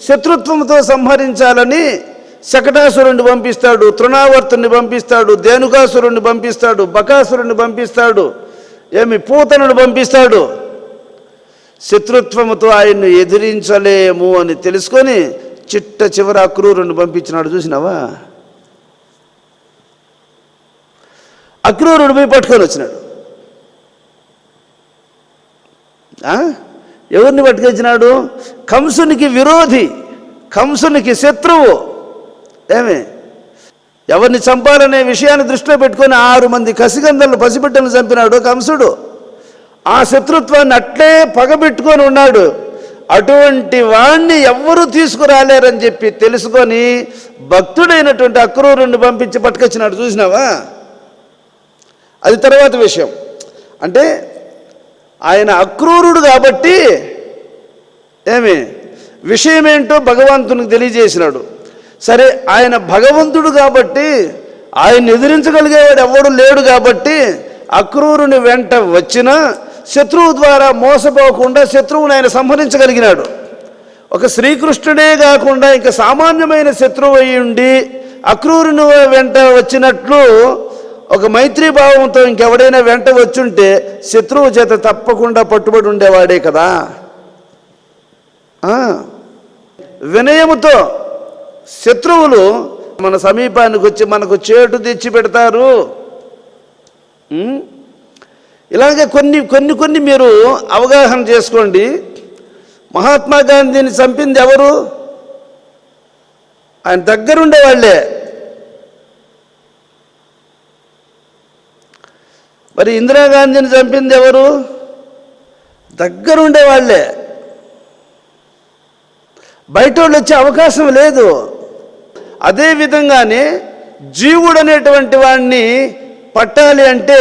శత్రుత్వంతో సంహరించాలని శకటాసురుణ్ణి పంపిస్తాడు, తృణావర్తుని పంపిస్తాడు, ధేనుకాసురుణ్ణి పంపిస్తాడు, బకాసురుణ్ణి పంపిస్తాడు, పూతనుడు పంపిస్తాడు. శత్రుత్వముతో ఆయన్ను ఎదిరించలేము అని తెలుసుకొని చిట్ట చివర అక్రూరుణ్ణి పంపించినాడు. చూసినావా? అక్రూరుడు పోయి పట్టుకొని వచ్చినాడు. ఎవరిని పట్టుకొచ్చినాడు? కంసునికి విరోధి, కంసునికి శత్రువు. ఎవరిని చంపాలనే విషయాన్ని దృష్టిలో పెట్టుకొని 6 మంది కసిగంధర్లు పసిబిడ్డలను చంపినాడు కంసుడు. ఆ శత్రుత్వాన్ని అట్లే పగబెట్టుకొని ఉన్నాడు. అటువంటి వాణ్ణి ఎవ్వరూ తీసుకురాలేరని చెప్పి తెలుసుకొని భక్తుడైనటువంటి అక్రూరుణ్ణి పంపించి పట్టుకొచ్చినాడు. చూసినావా? అది తర్వాత విషయం. అంటే ఆయన అక్రూరుడు కాబట్టి విషయం ఏంటో భగవంతునికి తెలియజేసినాడు. సరే, ఆయన భగవంతుడు కాబట్టి ఆయన ఎదిరించగలిగేవాడు ఎవడు లేడు కాబట్టి అక్రూరుని వెంట వచ్చిన శత్రువు ద్వారా మోసపోకుండా శత్రువుని ఆయన సంహరించగలిగినాడు. ఒక శ్రీకృష్ణుడే కాకుండా ఇంకా సామాన్యమైన శత్రువు అయి ఉండి అక్రూరుని వెంట వచ్చినట్లు ఒక మైత్రీభావంతో ఇంకెవడైనా వెంట వచ్చుంటే శత్రువు చేత తప్పకుండా పట్టుబడి ఉండేవాడే కదా. వినయముతో శత్రువులు మన సమీపానికి వచ్చి మనకు చేటు తెచ్చి పెడతారు. ఇలాగే కొన్ని మీరు అవగాహన చేసుకోండి. మహాత్మా గాంధీని చంపింది ఎవరు? ఆయన దగ్గరుండే వాళ్ళే. మరి ఇందిరాగాంధీని చంపింది ఎవరు? దగ్గరుండే వాళ్ళే, బయట వాళ్ళు వచ్చే అవకాశం లేదు. అదేవిధంగానే జీవుడు అనేటువంటి వాడిని పట్టాలి అంటే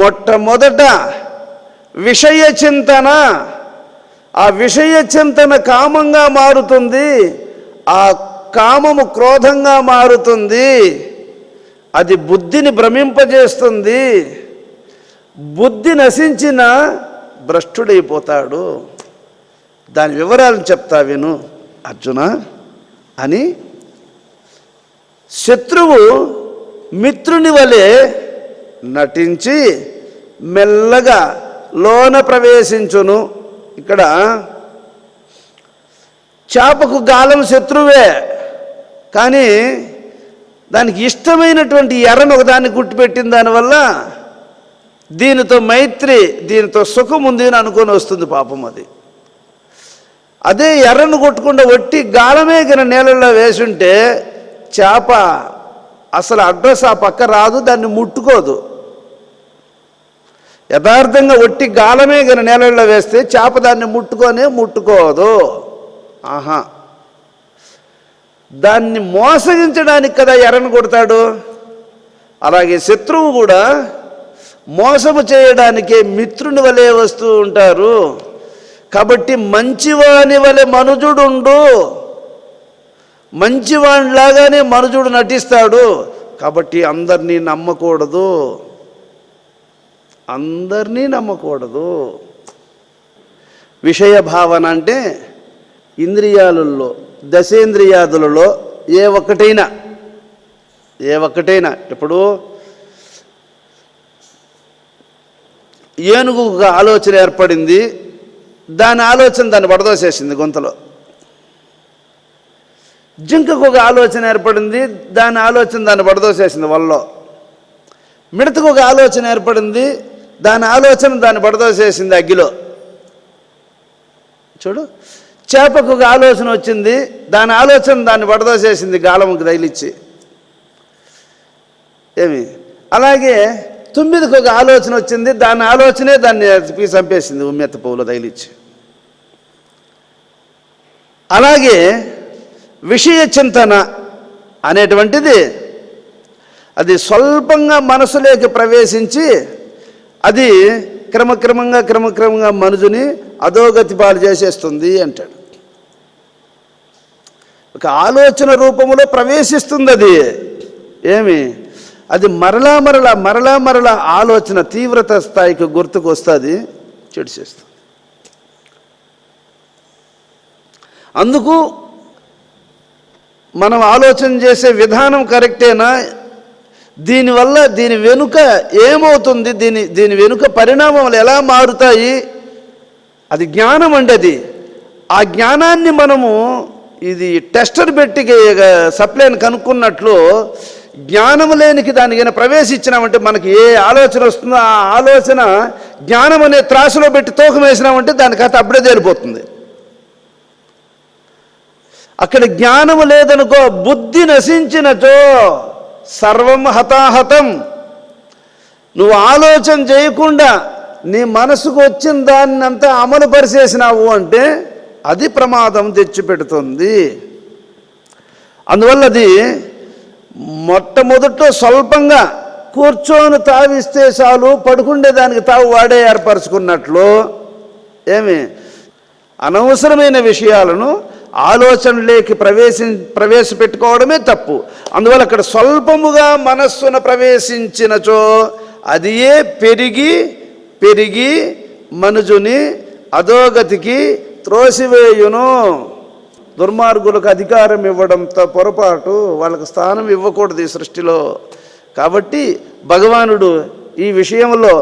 మొట్టమొదట విషయ చింతన, ఆ విషయ చింతన కామంగా మారుతుంది, ఆ కామము క్రోధంగా మారుతుంది, అది బుద్ధిని భ్రమింపజేస్తుంది. బుద్ధి నశించిన భ్రష్టుడైపోతాడు. దాని వివరాలను చెప్తా విను అర్జున అని శత్రువు మిత్రుని వలె నటించి మెల్లగా లోన ప్రవేశించును. ఇక్కడ చేపకు గాలం శత్రువే, కానీ దానికి ఇష్టమైనటువంటి ఎర్రను ఒకదాన్ని గుర్తుపెట్టిన దానివల్ల దీనితో మైత్రి, దీనితో సుఖం ఉంది అని అనుకొని వస్తుంది పాపం. అదే ఎర్రను కొట్టకుండా ఒట్టి గాలమే కింద నీళ్ళల్లో వేసుంటే చేప అసలు అడ్రస్ ఆ పక్క రాదు, దాన్ని ముట్టుకోదు. యథార్థంగా ఒట్టి గాలమే కింద నీళ్ళల్లో వేస్తే చేప దాన్ని ముట్టుకోదు. ఆహా, దాన్ని మోసగించడానికి కదా ఎర్రను కొడతాడు. అలాగే శత్రువు కూడా మోసము చేయడానికే మిత్రుని వలె వస్తూ ఉంటారు. కాబట్టి మంచివాని వలె మనుజుడుండు, మంచివాడిలాగానే మనుజుడు నటిస్తాడు. కాబట్టి అందరినీ నమ్మకూడదు. విషయ భావన అంటే ఇంద్రియాలలో, దశేంద్రియాదులలో ఏ ఒక్కటైనా ఇప్పుడు ఏనుగు ఒక ఆలోచన ఏర్పడింది, దాని ఆలోచన దాన్ని పడదోసేసింది గొంతలో. జింకకు ఒక ఆలోచన ఏర్పడింది, దాని ఆలోచన దాన్ని పడదోసేసింది వల్లో. మిడతకు ఒక ఆలోచన ఏర్పడింది, దాని ఆలోచన దాన్ని పడదోసేసింది అగ్గిలో. చూడు, చేపకు ఒక ఆలోచన వచ్చింది, దాని ఆలోచన దాన్ని పడదోసేసింది గాలముకు తగిలిచ్చి. అలాగే తుమ్మిదికి ఒక ఆలోచన వచ్చింది, దాని ఆలోచనే దాన్ని చంపేసింది ఉమ్మెత్త పువ్వులో తగిలిచ్చి. అలాగే విషయ చింతన అనేటువంటిది అది స్వల్పంగా మనసులోకి ప్రవేశించి అది క్రమక్రమంగా మనుషుని అధోగతి పాలు చేసేస్తుంది అంటాడు. ఒక ఆలోచన రూపంలో ప్రవేశిస్తుంది. అది మరలా ఆలోచన తీవ్రత స్థాయికి గుర్తుకు వస్తుంది, చెడు చేస్తుంది. అందుకు మనం ఆలోచన చేసే విధానం కరెక్టేనా, దీనివల్ల దీని వెనుక ఏమవుతుంది, దీని వెనుక పరిణామాలు ఎలా మారుతాయి, అది జ్ఞానం అండి. ఆ జ్ఞానాన్ని మనము ఇది టెస్టర్ పెట్టి సప్లైని కనుక్కున్నట్లు జ్ఞానం లేనికి దానికైనా ప్రవేశించినామంటే మనకి ఏ ఆలోచన వస్తుందో ఆ ఆలోచన జ్ఞానం అనే త్రాసులో పెట్టి తూకం వేసినామంటే దాని కథ అప్పుడే తేలిపోతుంది. అక్కడ జ్ఞానము లేదనుకో, బుద్ధి నశించినచో సర్వం హతాహతం. నువ్వు ఆలోచన చేయకుండా నీ మనసుకు వచ్చిన దాన్ని అంతా అమలు పరిచేసినావు అంటే అది ప్రమాదం తెచ్చిపెడుతుంది. అందువల్ల అది మొట్టమొదట స్వల్పంగా కూర్చొని తావిస్తే చాలు, పడుకుండే దానికి తావు వాడే ఏర్పరచుకున్నట్లు అనవసరమైన విషయాలను ఆలోచనలోకి ప్రవేశపెట్టుకోవడమే తప్పు. అందువల్ల అక్కడ స్వల్పముగా మనస్సును ప్రవేశించినచో అది పెరిగి మనుజుని అధోగతికి త్రోసివేయును. దుర్మార్గులకు అధికారం ఇవ్వడంతో పొరపాటు, వాళ్ళకు స్థానం ఇవ్వకూడదు ఈ సృష్టిలో. కాబట్టి భగవానుడు ఈ విషయంలో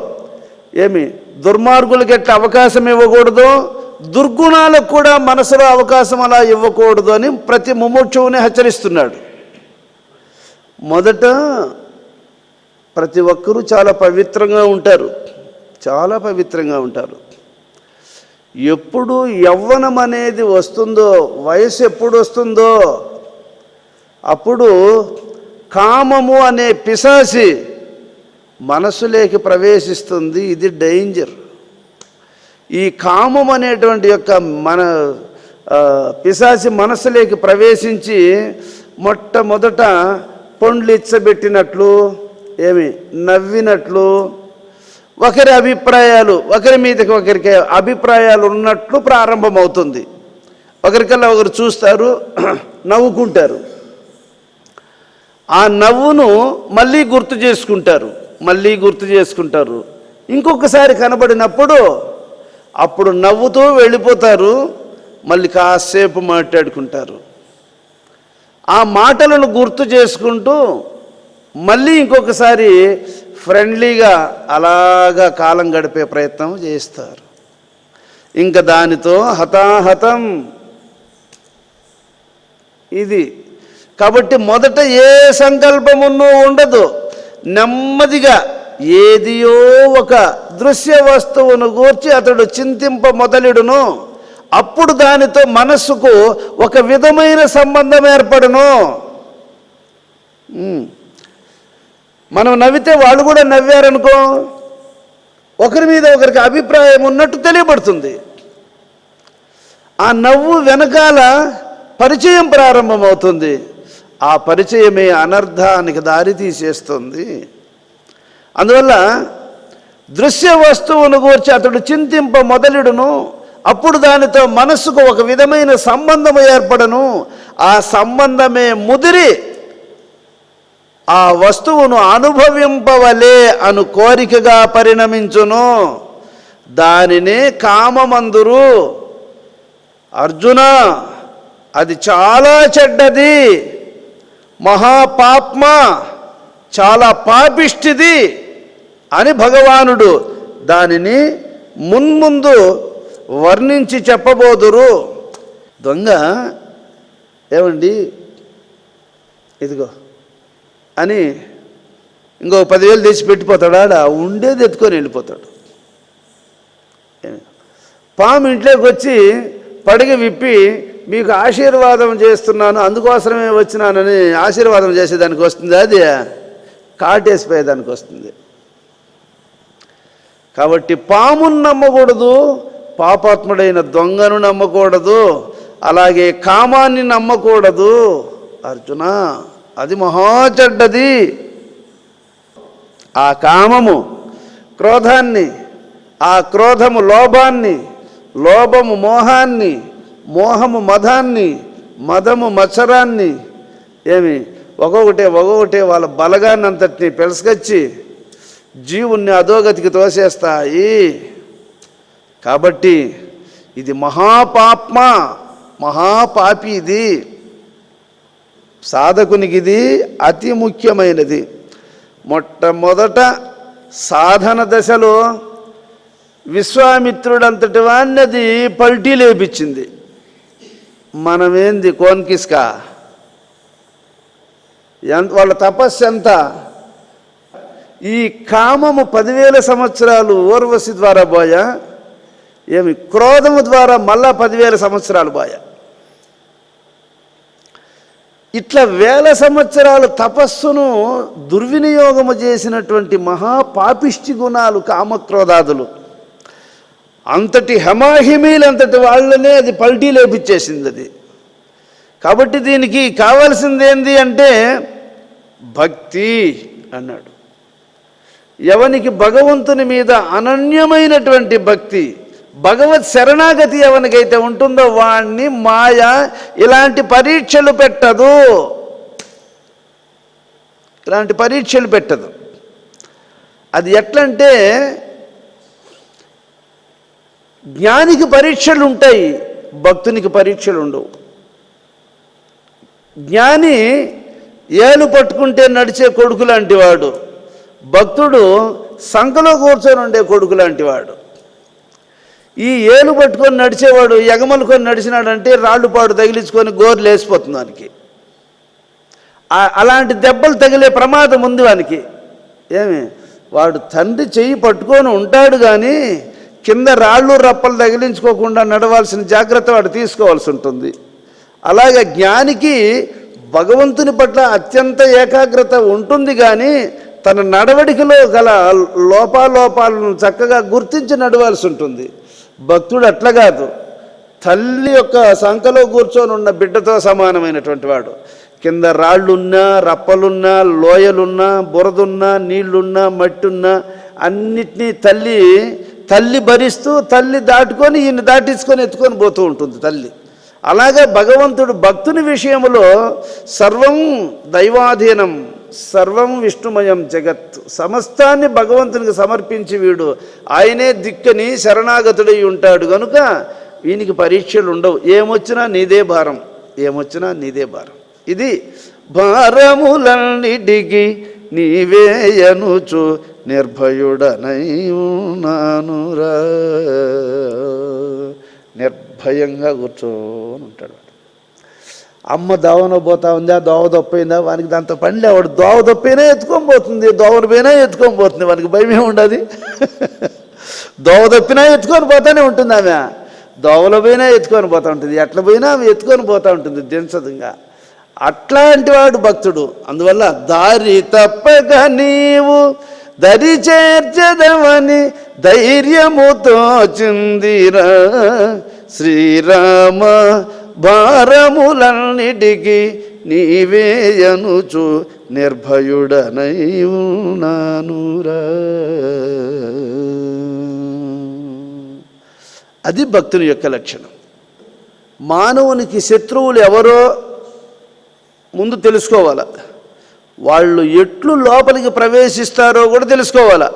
దుర్మార్గులకి ఎట్లా అవకాశం ఇవ్వకూడదు, దుర్గుణాలకు కూడా మనసులో అవకాశం అలా ఇవ్వకూడదు అని ప్రతి ముముక్షువుని హెచ్చరిస్తున్నాడు. మొదట ప్రతి ఒక్కరూ చాలా పవిత్రంగా ఉంటారు. ఎప్పుడు యవ్వనం అనేది వస్తుందో, వయసు ఎప్పుడు వస్తుందో అప్పుడు కామము అనే పిశాచి మనసులోకి ప్రవేశిస్తుంది. ఇది డేంజర్. ఈ కామం అనేటువంటి యొక్క మన పిశాచి మనస్సులోకి ప్రవేశించి మొట్టమొదట పండ్లు ఇచ్చబెట్టినట్లు, నవ్వినట్లు, ఒకరి అభిప్రాయాలు ఒకరి మీదకి ఒకరికి అభిప్రాయాలు ఉన్నట్లు ప్రారంభమవుతుంది. ఒకరికల్లా ఒకరు చూస్తారు, నవ్వుకుంటారు. ఆ నవ్వును మళ్ళీ గుర్తు చేసుకుంటారు. ఇంకొకసారి కనబడినప్పుడు అప్పుడు నవ్వుతూ వెళ్ళిపోతారు, మళ్ళీ కాసేపు మాట్లాడుకుంటారు. ఆ మాటలను గుర్తు చేసుకుంటూ మళ్ళీ ఇంకొకసారి ఫ్రెండ్లీగా అలాగా కాలం గడిపే ప్రయత్నం చేస్తారు. ఇంకా దానితో హతాహతం. ఇది కాబట్టి మొదట ఏ సంకల్పమును ఉండదు. నెమ్మదిగా ఏదియో ఒక దృశ్య వస్తువును గూర్చి అతడు చింతింప మొదలుడును. అప్పుడు దానితో మనస్సుకు ఒక విధమైన సంబంధం ఏర్పడును. మనం నవ్వితే వాళ్ళు కూడా నవ్వారనుకో, ఒకరి మీద ఒకరికి అభిప్రాయం ఉన్నట్టు తెలియబడుతుంది. ఆ నవ్వు వెనకాల పరిచయం ప్రారంభమవుతుంది. ఆ పరిచయమే అనర్థానికి దారి తీసేస్తుంది. అందువల్ల దృశ్య వస్తువును గూర్చి అతడు చింతింప మొదలుడును. అప్పుడు దానితో మనస్సుకు ఒక విధమైన సంబంధము ఏర్పడను. ఆ సంబంధమే ముదిరి ఆ వస్తువును అనుభవింపవలే అను కోరికగా పరిణమించును. దానినే కామమందురు. అర్జున, అది చాలా చెడ్డది, మహాపాప్మ, చాలా పాపిష్టిది అని భగవానుడు దానిని మున్ముందు వర్ణించి చెప్పబోదురు. దొంగ ఏమండి ఇదిగో అని ఇంకో 10,000 తెచ్చి పెట్టిపోతాడా? ఉండేది ఎత్తుకొని వెళ్ళిపోతాడు. పాము ఇంట్లోకి వచ్చి పడగ విప్పి మీకు ఆశీర్వాదం చేస్తున్నాను, అందుకోసమే వచ్చినానని ఆశీర్వాదం చేసేదానికి వస్తుంది, అది కాటేసిపోయేదానికి వస్తుంది. కాబట్టి పామును నమ్మకూడదు, పాపాత్ముడైన దొంగను నమ్మకూడదు, అలాగే కామాన్ని నమ్మకూడదు. అర్జున, అది మహా చెడ్డది. ఆ కామము క్రోధాన్ని, ఆ క్రోధము లోభాన్ని, లోభము మోహాన్ని, మోహము మదాన్ని, మదము మత్సరాన్ని ఒక్కొక్కటే వాళ్ళ బలగాన్ని అంతటిని పెలసుకొచ్చి జీవుణ్ణి అధోగతికి తోసేస్తాయి. కాబట్టి ఇది మహాపాప్మ, మహాపాపి. ఇది సాధకునికి ఇది అతి ముఖ్యమైనది. మొట్టమొదట సాధన దశలో విశ్వామిత్రుడంతటి వాణ్ణి అది పల్టీ లేపించింది. మనమేంది కోన్కిస్కా? వాళ్ళ తపస్సు ఎంత? ఈ కామము 10,000 సంవత్సరాలు ఊర్వశి ద్వారా పోయా, క్రోధము ద్వారా మళ్ళా 10,000 సంవత్సరాలు పోయా. ఇట్లా 1000 సంవత్సరాల తపస్సును దుర్వినియోగము చేసినటువంటి మహాపాపిష్టి గుణాలు కామక్రోధాదులు. అంతటి హమాహిమీలంతటి వాళ్ళనే అది పల్టీ లేపించేసింది అది. కాబట్టి దీనికి కావాల్సింది ఏంది అంటే భక్తి అన్నాడు. ఎవనికి భగవంతుని మీద అనన్యమైనటువంటి భక్తి, భగవత్ శరణాగతి ఎవనికైతే ఉంటుందో వాణ్ణి మాయ ఇలాంటి పరీక్షలు పెట్టదు. ఇలాంటి పరీక్షలు పెట్టదు. అది ఎట్లంటే జ్ఞానికి పరీక్షలు ఉంటాయి, భక్తునికి పరీక్షలు ఉండవు. జ్ఞాని ఏలు పట్టుకుంటే నడిచే కొడుకు లాంటి వాడు, భక్తుడు సంకలో కూర్చొని ఉండే కొడుకు లాంటి వాడు. ఈ ఏలు పట్టుకొని నడిచేవాడు ఎగమలుకొని నడిచినాడంటే రాళ్ళుపాడు తగిలించుకొని గోర్లు వేసిపోతుంది వానికి. అలాంటి దెబ్బలు తగిలే ప్రమాదం ఉంది వానికి. వాడు తండ్రి చెయ్యి పట్టుకొని ఉంటాడు కానీ కింద రాళ్ళు రప్పలు తగిలించుకోకుండా నడవాల్సిన జాగ్రత్త వాడు తీసుకోవాల్సి ఉంటుంది. అలాగే జ్ఞానికి భగవంతుని పట్ల అత్యంత ఏకాగ్రత ఉంటుంది కానీ తన నడవడికలో గల లోపాలను చక్కగా గుర్తించి నడవాల్సి ఉంటుంది. భక్తుడు అట్లా కాదు, తల్లి యొక్క సంకలో కూర్చొని ఉన్న బిడ్డతో సమానమైనటువంటి వాడు. కింద రాళ్ళున్నా, రప్పలున్నా, లోయలున్నా, బురదున్నా, నీళ్లున్నా, మట్టున్నా అన్నిటినీ తల్లి భరిస్తూ, తల్లి దాటుకొని ఈయన దాటించుకొని ఎత్తుకొని పోతూ ఉంటుంది తల్లి. అలాగే భగవంతుడు భక్తుని విషయంలో సర్వం దైవాధీనం, సర్వం విష్ణుమయం జగత్, సమస్తాన్ని భగవంతునికి సమర్పించి వీడు ఆయనే దిక్కని శరణాగతుడై ఉంటాడు కనుక వీనికి పరీక్షలు ఉండవు. ఏమొచ్చినా నీదే భారం, ఏమొచ్చినా నీదే భారం. ఇది భారములన్నిటికి నీవేయనుచు నిర్భయుడనై ఉన్నానురా. నిర్భయంగా కూర్చొని ఉంటాడు. అమ్మ దోవన పోతా ఉందా, దోవ దొప్పైందా, వానికి దాంతో పని లేవాడు. దోవ దొప్పైనా ఎత్తుకొని పోతుంది, దోవలు పోయినా ఎత్తుకొని పోతుంది, వానికి భయం ఏముండదు. దోవ దొప్పినా ఎత్తుకొని పోతానే ఉంటుంది ఆమె, దోవలో పోయినా ఎత్తుకొని పోతూ ఉంటుంది, ఎట్లా పోయినా ఆమె ఎత్తుకొని పోతూ ఉంటుంది దించదుగా. అట్లాంటి వాడు భక్తుడు. అందువల్ల దారి తప్పక నీవు దరి చేర్చదవని ధైర్యముతో చిందిరా శ్రీరామ, భారములన్నిటికి నీవేయనుచు నిర్భయుడనై ఉన్నానురా. అది భక్తుని యొక్క లక్షణం. మానవునికి శత్రువులు ఎవరో ముందు తెలుసుకోవాలా, వాళ్ళు ఎట్లు లోపలికి ప్రవేశిస్తారో కూడా తెలుసుకోవాలా,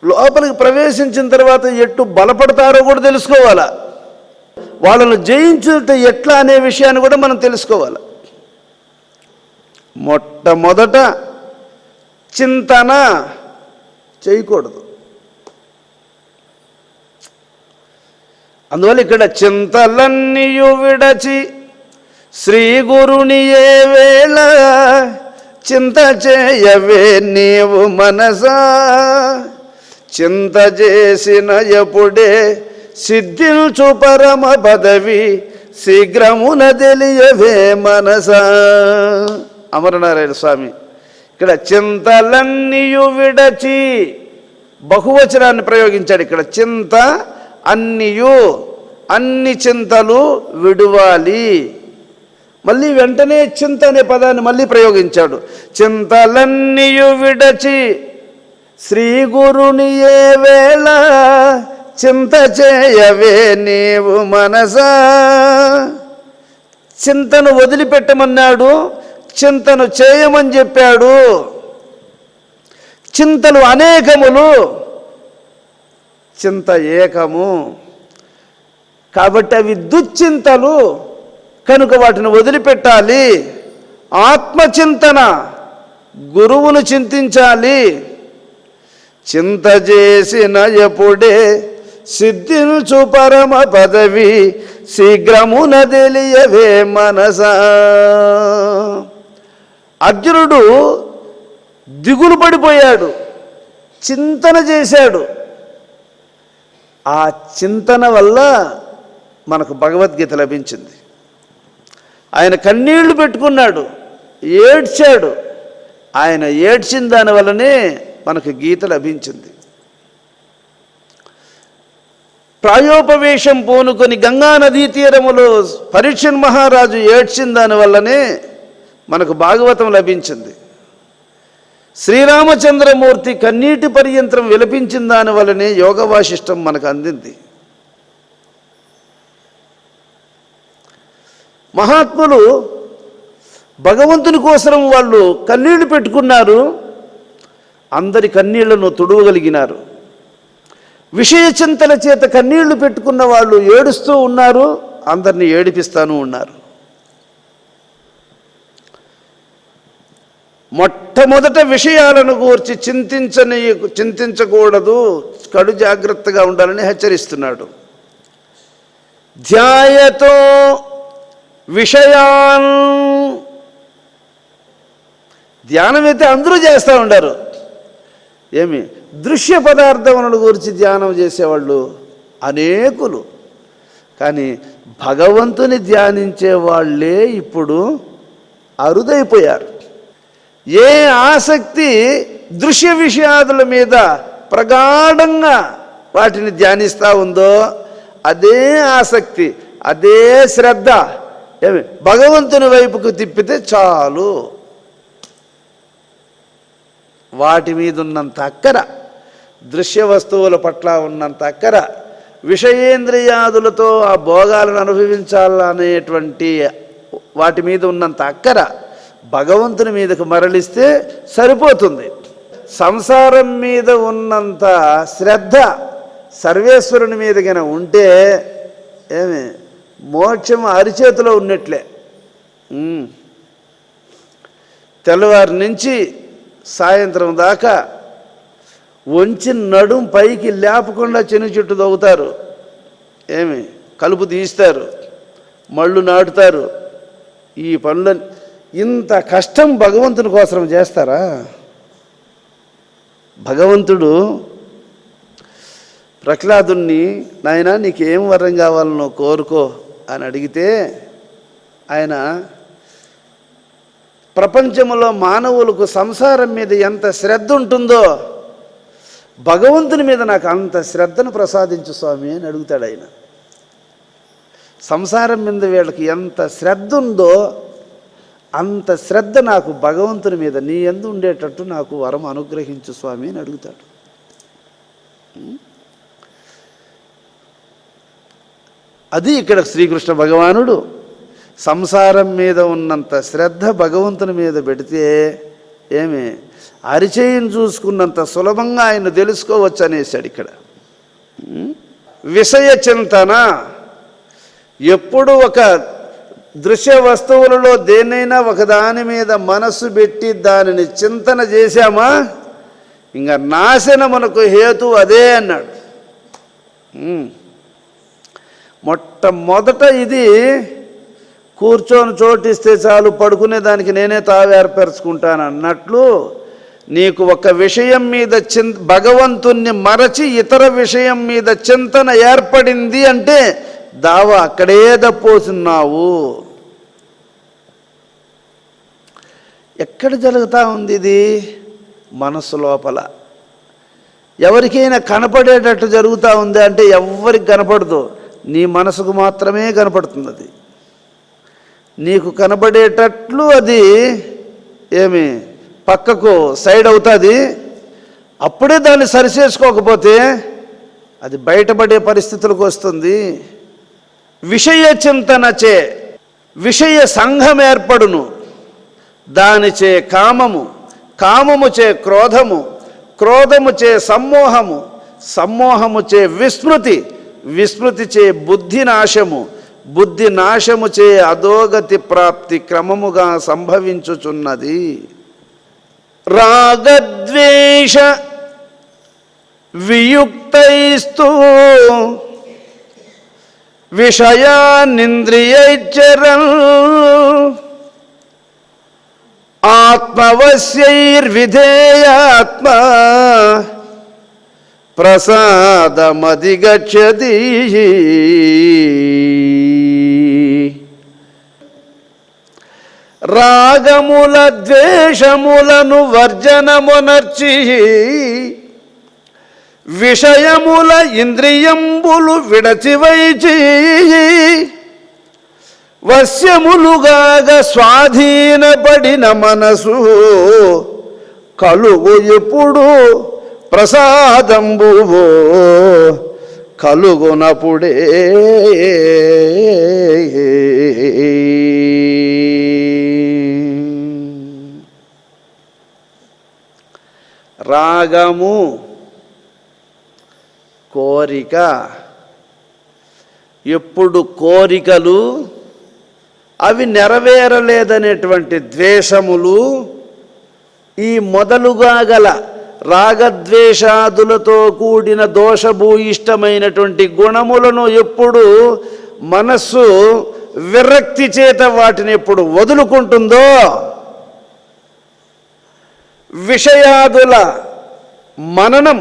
లోపలికి ప్రవేశించిన తర్వాత ఎట్లు బలపడతారో కూడా తెలుసుకోవాలా, వాళ్ళను జయించుట ఎట్లా అనే విషయాన్ని కూడా మనం తెలుసుకోవాలి. మొట్టమొదట చింతన చేయకూడదు. అందువల్ల ఇక్కడ చింతలన్నీయు విడచి శ్రీ గురుని ఏ వేళ చింత చేయవే నీవు మనసా, చింత చేసిన ఎప్పుడే సిద్ధించు పరమ పదవి శీఘ్రమున తెలియవే మనసా. అమరనారాయణ స్వామి ఇక్కడ చింతలన్నీయు విడచి బహువచనాన్ని ప్రయోగించాడు. ఇక్కడ చింత అన్నియు, అన్ని చింతలు విడువాలి. మళ్ళీ వెంటనే చింత అనే పదాన్ని మళ్ళీ ప్రయోగించాడు. చింతలన్నీయు విడచి శ్రీ గురుని ఏ వేళ చింత చేయవే నీవు మనసా. చింతను వదిలిపెట్టమన్నాడు, చింతను చేయమని చెప్పాడు. చింతలు అనేకములు, చింత ఏకము. కాబట్టి అవి దుశ్చింతలు కనుక వాటిని వదిలిపెట్టాలి. ఆత్మచింతన, గురువును చింతించాలి. చింత చేసిన ఎప్పుడే సిద్ధించు పరమ పదవి శీఘ్రమున తెలియవే మనసా. అర్జునుడు దిగులు పడిపోయాడు, చింతన చేశాడు. ఆ చింతన వల్ల మనకు భగవద్గీత లభించింది. ఆయన కన్నీళ్లు పెట్టుకున్నాడు, ఏడ్చాడు. ఆయన ఏడ్చిన దానివల్లనే మనకు గీత లభించింది. ప్రాయోపవేశం పూనుకొని గంగా నదీ తీరములో పరీక్షణ్ మహారాజు ఏడ్చిన దానివల్లనే మనకు భాగవతం లభించింది. శ్రీరామచంద్రమూర్తి కన్నీటి పర్యంతరం విలపించిన దానివల్లనే యోగ వాసిష్టం మనకు అందింది. మహాత్ములు భగవంతుని కోసం వాళ్ళు కన్నీళ్లు పెట్టుకున్నారు, అందరి కన్నీళ్లను తుడవగలిగినారు. విషయ చింతల చేత కన్నీళ్లు పెట్టుకున్న వాళ్ళు ఏడుస్తూ ఉన్నారు, అందరినీ ఏడిపిస్తాను ఉన్నారు. మొట్టమొదట విషయాలను గూర్చి చింతించకూడదు, కడు జాగ్రత్తగా ఉండాలని హెచ్చరిస్తున్నాడు. ధ్యాయతో విషయాన్, ధ్యానం అయితే అందరూ చేస్తూ ఉంటారు. ఏమి దృశ్య పదార్థములను గురించి ధ్యానం చేసేవాళ్ళు అనేకులు, కానీ భగవంతుని ధ్యానించే వాళ్ళే ఇప్పుడు అరుదైపోయారు. ఏ ఆసక్తి దృశ్య విషయాదుల మీద ప్రగాఢంగా వాటిని ధ్యానిస్తూ ఉందో అదే ఆసక్తి, అదే శ్రద్ధ ఏమి భగవంతుని వైపుకు తిప్పితే చాలు. వాటి మీద ఉన్నంత అక్కర, దృశ్య వస్తువుల పట్ల ఉన్నంత అక్కర, విషయేంద్రియాదులతో ఆ భోగాలను అనుభవించాలనేటువంటి వాటి మీద ఉన్నంత అక్కర భగవంతుని మీదకు మరలిస్తే సరిపోతుంది. సంసారం మీద ఉన్నంత శ్రద్ధ సర్వేశ్వరుని మీద కనుక ఉంటే ఏమి మోక్షం అరిచేతిలో ఉన్నట్లే. తెల్లవారి నుంచి సాయంత్రం దాకా వంచి నడుం పైకి లేపకుండా చెను చెట్టు తవ్వుతారు, ఏమి కలుపు తీస్తారు, మళ్ళు నాటుతారు. ఈ పనులు ఇంత కష్టం భగవంతుని కోసం చేస్తారా? భగవంతుడు ప్రహ్లాదుని, నాయనా నీకేం వరం కావాలనో కోరుకో అని అడిగితే ఆయన ప్రపంచంలో మానవులకు సంసారం మీద ఎంత శ్రద్ధ ఉంటుందో భగవంతుని మీద నాకు అంత శ్రద్ధను ప్రసాదించు స్వామి అని అడుగుతాడు ఆయన. సంసారం మీద వీళ్ళకి ఎంత శ్రద్ధ ఉందో అంత శ్రద్ధ నాకు భగవంతుని మీద నీ యందు ఉండేటట్టు నాకు వరం అనుగ్రహించు స్వామి అని అడుగుతాడు. అది ఇక్కడ శ్రీకృష్ణ భగవానుడు సంసారం మీద ఉన్నంత శ్రద్ధ భగవంతుని మీద పెడితే ఏమి అరిచేయిని చూసుకున్నంత సులభంగా ఆయన తెలుసుకోవచ్చు అనేసాడు ఇక్కడ. విషయ చింతన, ఎప్పుడు ఒక దృశ్య వస్తువులలో దేన్నైనా ఒకదాని మీద మనస్సు పెట్టి దానిని చింతన చేశామా ఇంకా నాశనమునకు హేతు అదే అన్నాడు. మొట్టమొదట ఇది కూర్చొని చోటిస్తే చాలు పడుకునే దానికి నేనే తావు ఏర్పరచుకుంటాను అన్నట్లు నీకు ఒక విషయం మీద భగవంతుణ్ణి మరచి ఇతర విషయం మీద చింతన ఏర్పడింది అంటే దావా అక్కడే దప్పోతున్నావు. ఎక్కడ జరుగుతూ ఉంది ఇది? మనస్సు లోపల. ఎవరికైనా కనపడేటట్టు జరుగుతూ ఉంది అంటే ఎవరికి కనపడదు, నీ మనసుకు మాత్రమే కనపడుతుంది. అది నీకు కనబడేటట్లు అది ఏమి పక్కకు సైడ్ అవుతుంది. అప్పుడే దాన్ని సరిచేసుకోకపోతే అది బయటపడే పరిస్థితులకు వస్తుంది. విషయ చింతనచే విషయ సంఘం ఏర్పడును, దానిచే కామము, కామముచే క్రోధము, క్రోధముచే సమ్మోహము, సమ్మోహముచే విస్మృతి, విస్మృతిచే బుద్ధి నాశము, బుద్ధి నాశముచే అధోగతి ప్రాప్తి క్రమముగా సంభవించుచున్నది. రాగద్వేష వియుక్తైస్తు విషయానింద్రియైశ్చరన్ ఆత్మవశ్యైర్విధేయాత్మ ప్రసాదమధిగచ్చతి. రాగముల ద్వేషములను వర్జనమునర్చి విషయముల ఇంద్రియంబులు విడచివైచి వశ్యములుగాగ స్వాధీనపడిన మనసు కలుగు ఎప్పుడు ప్రసాదంబువో కలుగునప్పుడే. రాగము కోరిక, ఎప్పుడు కోరికలు అవి నెరవేరలేదనేటువంటి ద్వేషములు, ఈ మొదలుగా గల రాగద్వేషాదులతో కూడిన దోషభూయిష్టమైనటువంటి గుణములను ఎప్పుడు మనస్సు విరక్తి చేత వాటిని ఎప్పుడు వదులుకుంటుందో, విషయాదుల మననం,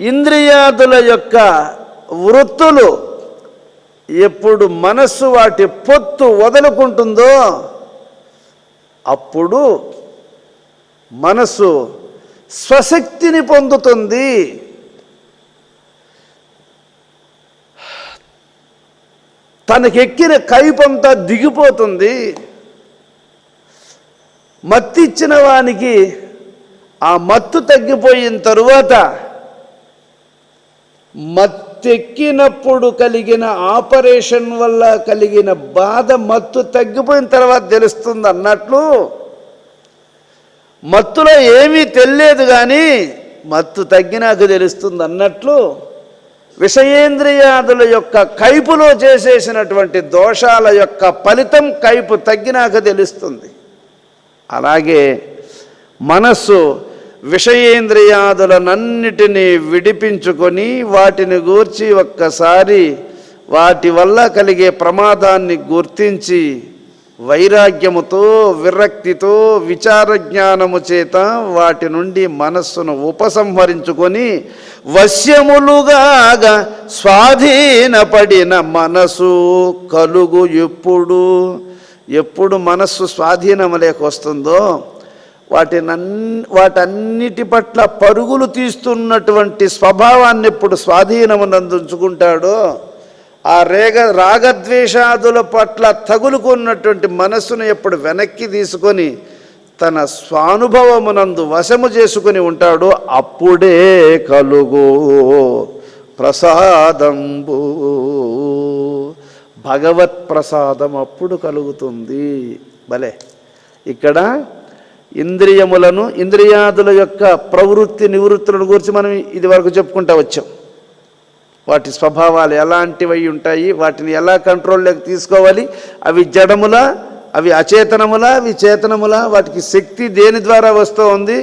ఇంద్రియాదుల యొక్క వృత్తులు ఎప్పుడు మనస్సు వాటి పొత్తు వదులుకుంటుందో అప్పుడు మనస్సు స్వశక్తిని పొందుతుంది. తనకెక్కిన కైపంతా దిగిపోతుంది. మత్తు ఇచ్చిన వానికి ఆ మత్తు తగ్గిపోయిన తరువాత మత్తెక్కినప్పుడు కలిగిన ఆపరేషన్ వల్ల కలిగిన బాధ మత్తు తగ్గిపోయిన తర్వాత తెలుస్తుంది అన్నట్లు, మత్తులో ఏమీ తెలియదు కానీ మత్తు తగ్గినాక తెలుస్తుంది అన్నట్లు, విషయేంద్రియాదుల యొక్క కైపులో చేసేసినటువంటి దోషాల యొక్క ఫలితం కైపు తగ్గినాక తెలుస్తుంది. అలాగే మనస్సు విషయేంద్రియాదులనన్నిటినీ విడిపించుకొని వాటిని గూర్చి ఒక్కసారి వాటి వల్ల కలిగే ప్రమాదాన్ని గుర్తించి వైరాగ్యముతో, విరక్తితో, విచార జ్ఞానము చేత వాటి నుండి మనస్సును ఉపసంహరించుకొని వశ్యములుగా స్వాధీనపడిన మనసు కలుగు. ఎప్పుడు మనస్సు స్వాధీనము లేకొస్తుందో వాటన్నిటి పట్ల పరుగులు తీస్తున్నటువంటి స్వభావాన్ని ఎప్పుడు స్వాధీనమునందుంచుకుంటాడో, ఆ రాగద్వేషాదుల పట్ల తగులుకున్నటువంటి మనస్సును ఎప్పుడు వెనక్కి తీసుకొని తన స్వానుభవమునందు వశము చేసుకుని ఉంటాడో అప్పుడే కలుగు ప్రసాదంబు. భగవత్ ప్రసాదం అప్పుడు కలుగుతుంది. భలే, ఇక్కడ ఇంద్రియాదుల యొక్క ప్రవృత్తి నివృత్తులను గురించి మనం ఇది వరకు చెప్పుకుంటూ వచ్చాం. వాటి స్వభావాలు ఎలాంటివై ఉంటాయి, వాటిని ఎలా కంట్రోల్లోకి తీసుకోవాలి, అవి జడములా, అవి అచేతనములా, అవి చేతనములా, వాటికి శక్తి దేని ద్వారా వస్తూ ఉంది,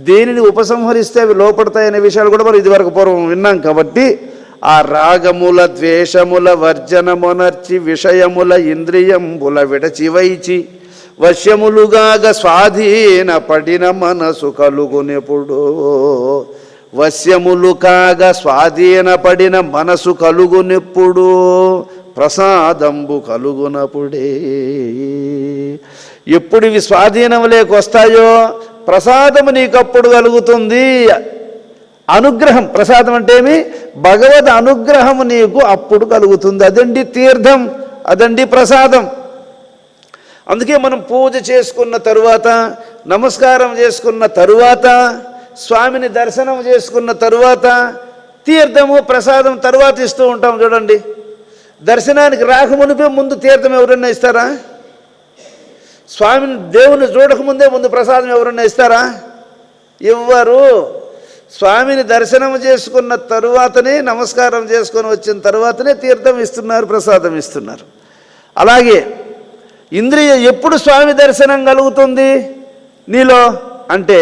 దేనిని ఉపసంహరిస్తే అవి లోపడతాయనే విషయాలు కూడా మనం ఇదివరకు పూర్వం విన్నాం. కాబట్టి ఆ రాగముల ద్వేషముల వర్జనమునర్చి విషయముల ఇంద్రియంబుల విడచివైచి వశ్యములుగాగ స్వాధీన పడిన మనసు కలుగునెప్పుడు. వశ్యములు కాగా స్వాధీనపడిన మనసు కలుగునెప్పుడు ప్రసాదంబు కలుగునప్పుడే. ఎప్పుడు ఇవి స్వాధీనం లేకొస్తాయో ప్రసాదము నీకప్పుడు కలుగుతుంది. అనుగ్రహం, ప్రసాదం అంటే ఏమి? భగవద్ అనుగ్రహము నీకు అప్పుడు కలుగుతుంది. అదండి తీర్థం, అదండి ప్రసాదం. అందుకే మనం పూజ చేసుకున్న తరువాత, నమస్కారం చేసుకున్న తరువాత, స్వామిని దర్శనం చేసుకున్న తరువాత తీర్థము ప్రసాదం తరువాత ఇస్తూ ఉంటాం. చూడండి, దర్శనానికి రాకమునిపే ముందు తీర్థం ఎవరన్నా ఇస్తారా? స్వామిని దేవుని చూడకముందే ముందు ప్రసాదం ఎవరన్నా ఇస్తారా? ఇవ్వరు. స్వామిని దర్శనం చేసుకున్న తరువాతనే, నమస్కారం చేసుకొని వచ్చిన తరువాతనే తీర్థం ఇస్తున్నారు, ప్రసాదం ఇస్తున్నారు. అలాగే ఎప్పుడు స్వామి దర్శనం కలుగుతుంది నీలో అంటే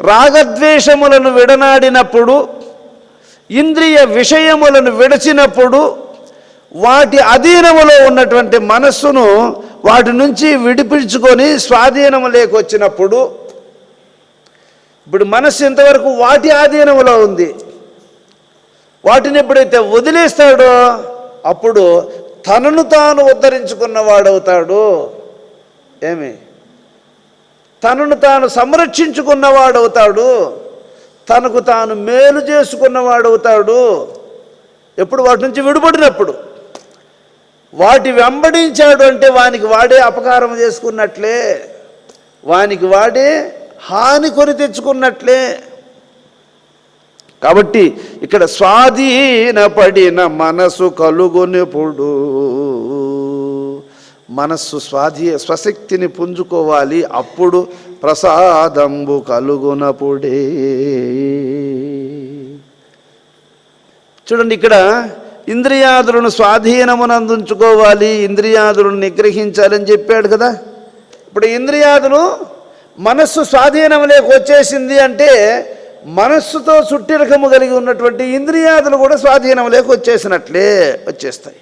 రాగద్వేషములను విడనాడినప్పుడు, ఇంద్రియ విషయములను విడచినప్పుడు, వాటి అధీనములో ఉన్నటువంటి మనస్సును వాటి నుంచి విడిపించుకొని స్వాధీనము లేకొచ్చినప్పుడు. ఇప్పుడు మనస్సు ఇంతవరకు వాటి ఆధీనములో ఉంది. వాటిని ఎప్పుడైతే వదిలేస్తాడో అప్పుడు తనను తాను ఉద్ధరించుకున్నవాడవుతాడు. ఏమి? తనను తాను సంరక్షించుకున్నవాడవుతాడు, తనకు తాను మేలు చేసుకున్నవాడవుతాడు. ఎప్పుడు వాటి నుంచి విడిపడినప్పుడు. వాటి వెంబడించాడు అంటే వానికి వాడే అపకారం చేసుకున్నట్లే, వానికి వాడే హాని కొని తెచ్చుకున్నట్లే. కాబట్టి ఇక్కడ స్వాధీనపడిన మనసు కలుగునెప్పుడు, మనస్సు స్వశక్తిని పుంజుకోవాలి, అప్పుడు ప్రసాదంబు కలుగునప్పుడే. చూడండి, ఇక్కడ ఇంద్రియాదులను స్వాధీనమునందుంచుకోవాలి, ఇంద్రియాదులను నిగ్రహించాలని చెప్పాడు కదా. ఇప్పుడు ఇంద్రియాదులు మనస్సు స్వాధీనం లేక వచ్చేసింది అంటే మనస్సుతో చుట్టిరకము కలిగి ఉన్నటువంటి ఇంద్రియాదులు కూడా స్వాధీనం లేక వచ్చేస్తాయి.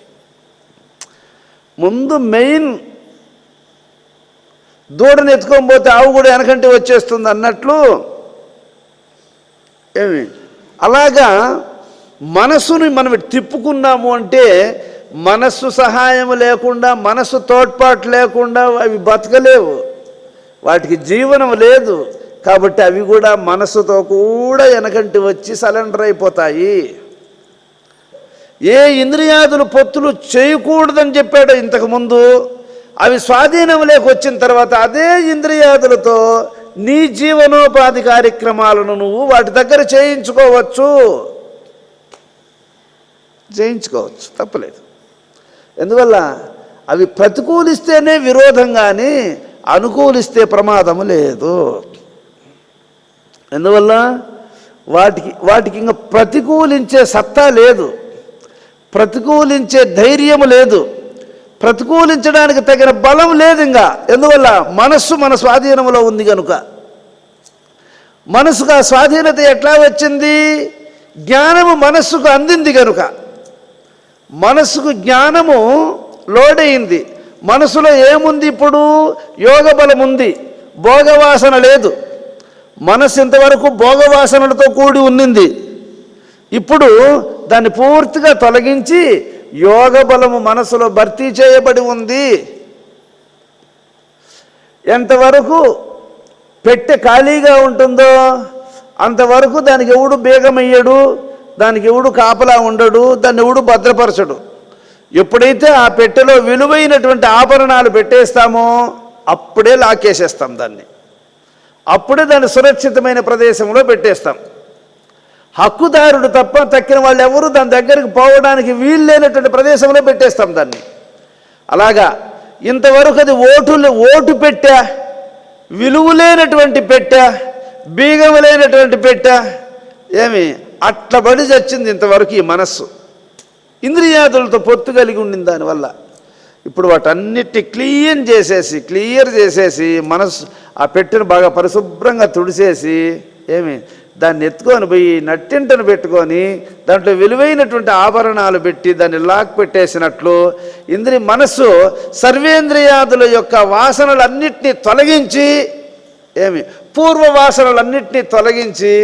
ముందు మెయిన్ దూడను ఎత్తుకోకపోతే ఆవు కూడా వెనకంటే వచ్చేస్తుంది అన్నట్లు. ఏమి? అలాగా మనస్సుని మనం తిప్పుకున్నాము అంటే మనస్సు సహాయం లేకుండా, మనస్సు తోడ్పాటు లేకుండా అవి బతకలేవు, వాటికి జీవనం లేదు. కాబట్టి అవి కూడా మనస్సుతో కూడా వెనకంటి వచ్చి సరెండర్ అయిపోతాయి. ఏ ఇంద్రియాదులు పొత్తులు చేయకూడదని చెప్పాడో ఇంతకుముందు, అవి స్వాధీనంలోకి వచ్చిన తర్వాత అదే ఇంద్రియాదులతో నీ జీవనోపాధి కార్యక్రమాలను నువ్వు వాటి దగ్గర చేయించుకోవచ్చు, తప్పలేదు. ఎందువల్ల అవి ప్రతికూలిస్తేనే విరోధం కానీ అనుకూలిస్తే ప్రమాదము లేదు. ఎందువల్ల వాటికి ఇంకా ప్రతికూలించే సత్తా లేదు, ప్రతికూలించే ధైర్యము లేదు, ప్రతికూలించడానికి తగిన బలం లేదు. ఇంకా ఎందువల్ల మనస్సు మన స్వాధీనంలో ఉంది కనుక. మనసుకు ఆ స్వాధీనత ఎట్లా వచ్చింది? జ్ఞానము మనస్సుకు అందింది కనుక. మనస్సుకు జ్ఞానము లోడైంది. మనసులో ఏముంది? ఇప్పుడు యోగ బలం ఉంది, భోగవాసన లేదు. మనస్సు ఇంతవరకు భోగవాసనలతో కూడి ఉన్నింది. ఇప్పుడు దాన్ని పూర్తిగా తొలగించి యోగ బలము మనసులో భర్తీ చేయబడి ఉంది. ఎంతవరకు పెట్టె ఖాళీగా ఉంటుందో అంతవరకు దానికి ఎవడు బేగమయ్యడు, దానికి ఎవడు కాపలా ఉండడు, దాన్ని ఎవడు భద్రపరచడు. ఎప్పుడైతే ఆ పెట్టెలో విలువైనటువంటి ఆభరణాలు పెట్టేస్తామో అప్పుడే లాకేసేస్తాం దాన్ని, అప్పుడే దాన్ని సురక్షితమైన ప్రదేశంలో పెట్టేస్తాం. హక్కుదారుడు తప్ప తక్కిన వాళ్ళు ఎవరు దాని దగ్గరికి పోవడానికి వీలు లేనటువంటి ప్రదేశంలో పెట్టేస్తాం దాన్ని. అలాగా ఇంతవరకు అది ఓటు పెట్టా, విలువ పెట్టా, బీగం లేనటువంటి పెట్టా, ఏమి అట్లా బడి చచ్చింది ఇంతవరకు ఈ మనస్సు. ఇంద్రియాదులతో పొత్తు కలిగి ఉండింది. దానివల్ల ఇప్పుడు వాటన్నిటి క్లియర్ చేసేసి మనస్సు ఆ పెట్టెను బాగా పరిశుభ్రంగా తుడిసేసి దాన్ని ఎత్తుకొని పోయి నట్టింటను పెట్టుకొని దాంట్లో విలువైనటువంటి ఆభరణాలు పెట్టి దాన్ని లాక్ పెట్టేసినట్లు మనస్సు సర్వేంద్రియాదుల యొక్క వాసనలన్నిటినీ తొలగించి పూర్వ వాసనలన్నిటినీ తొలగించి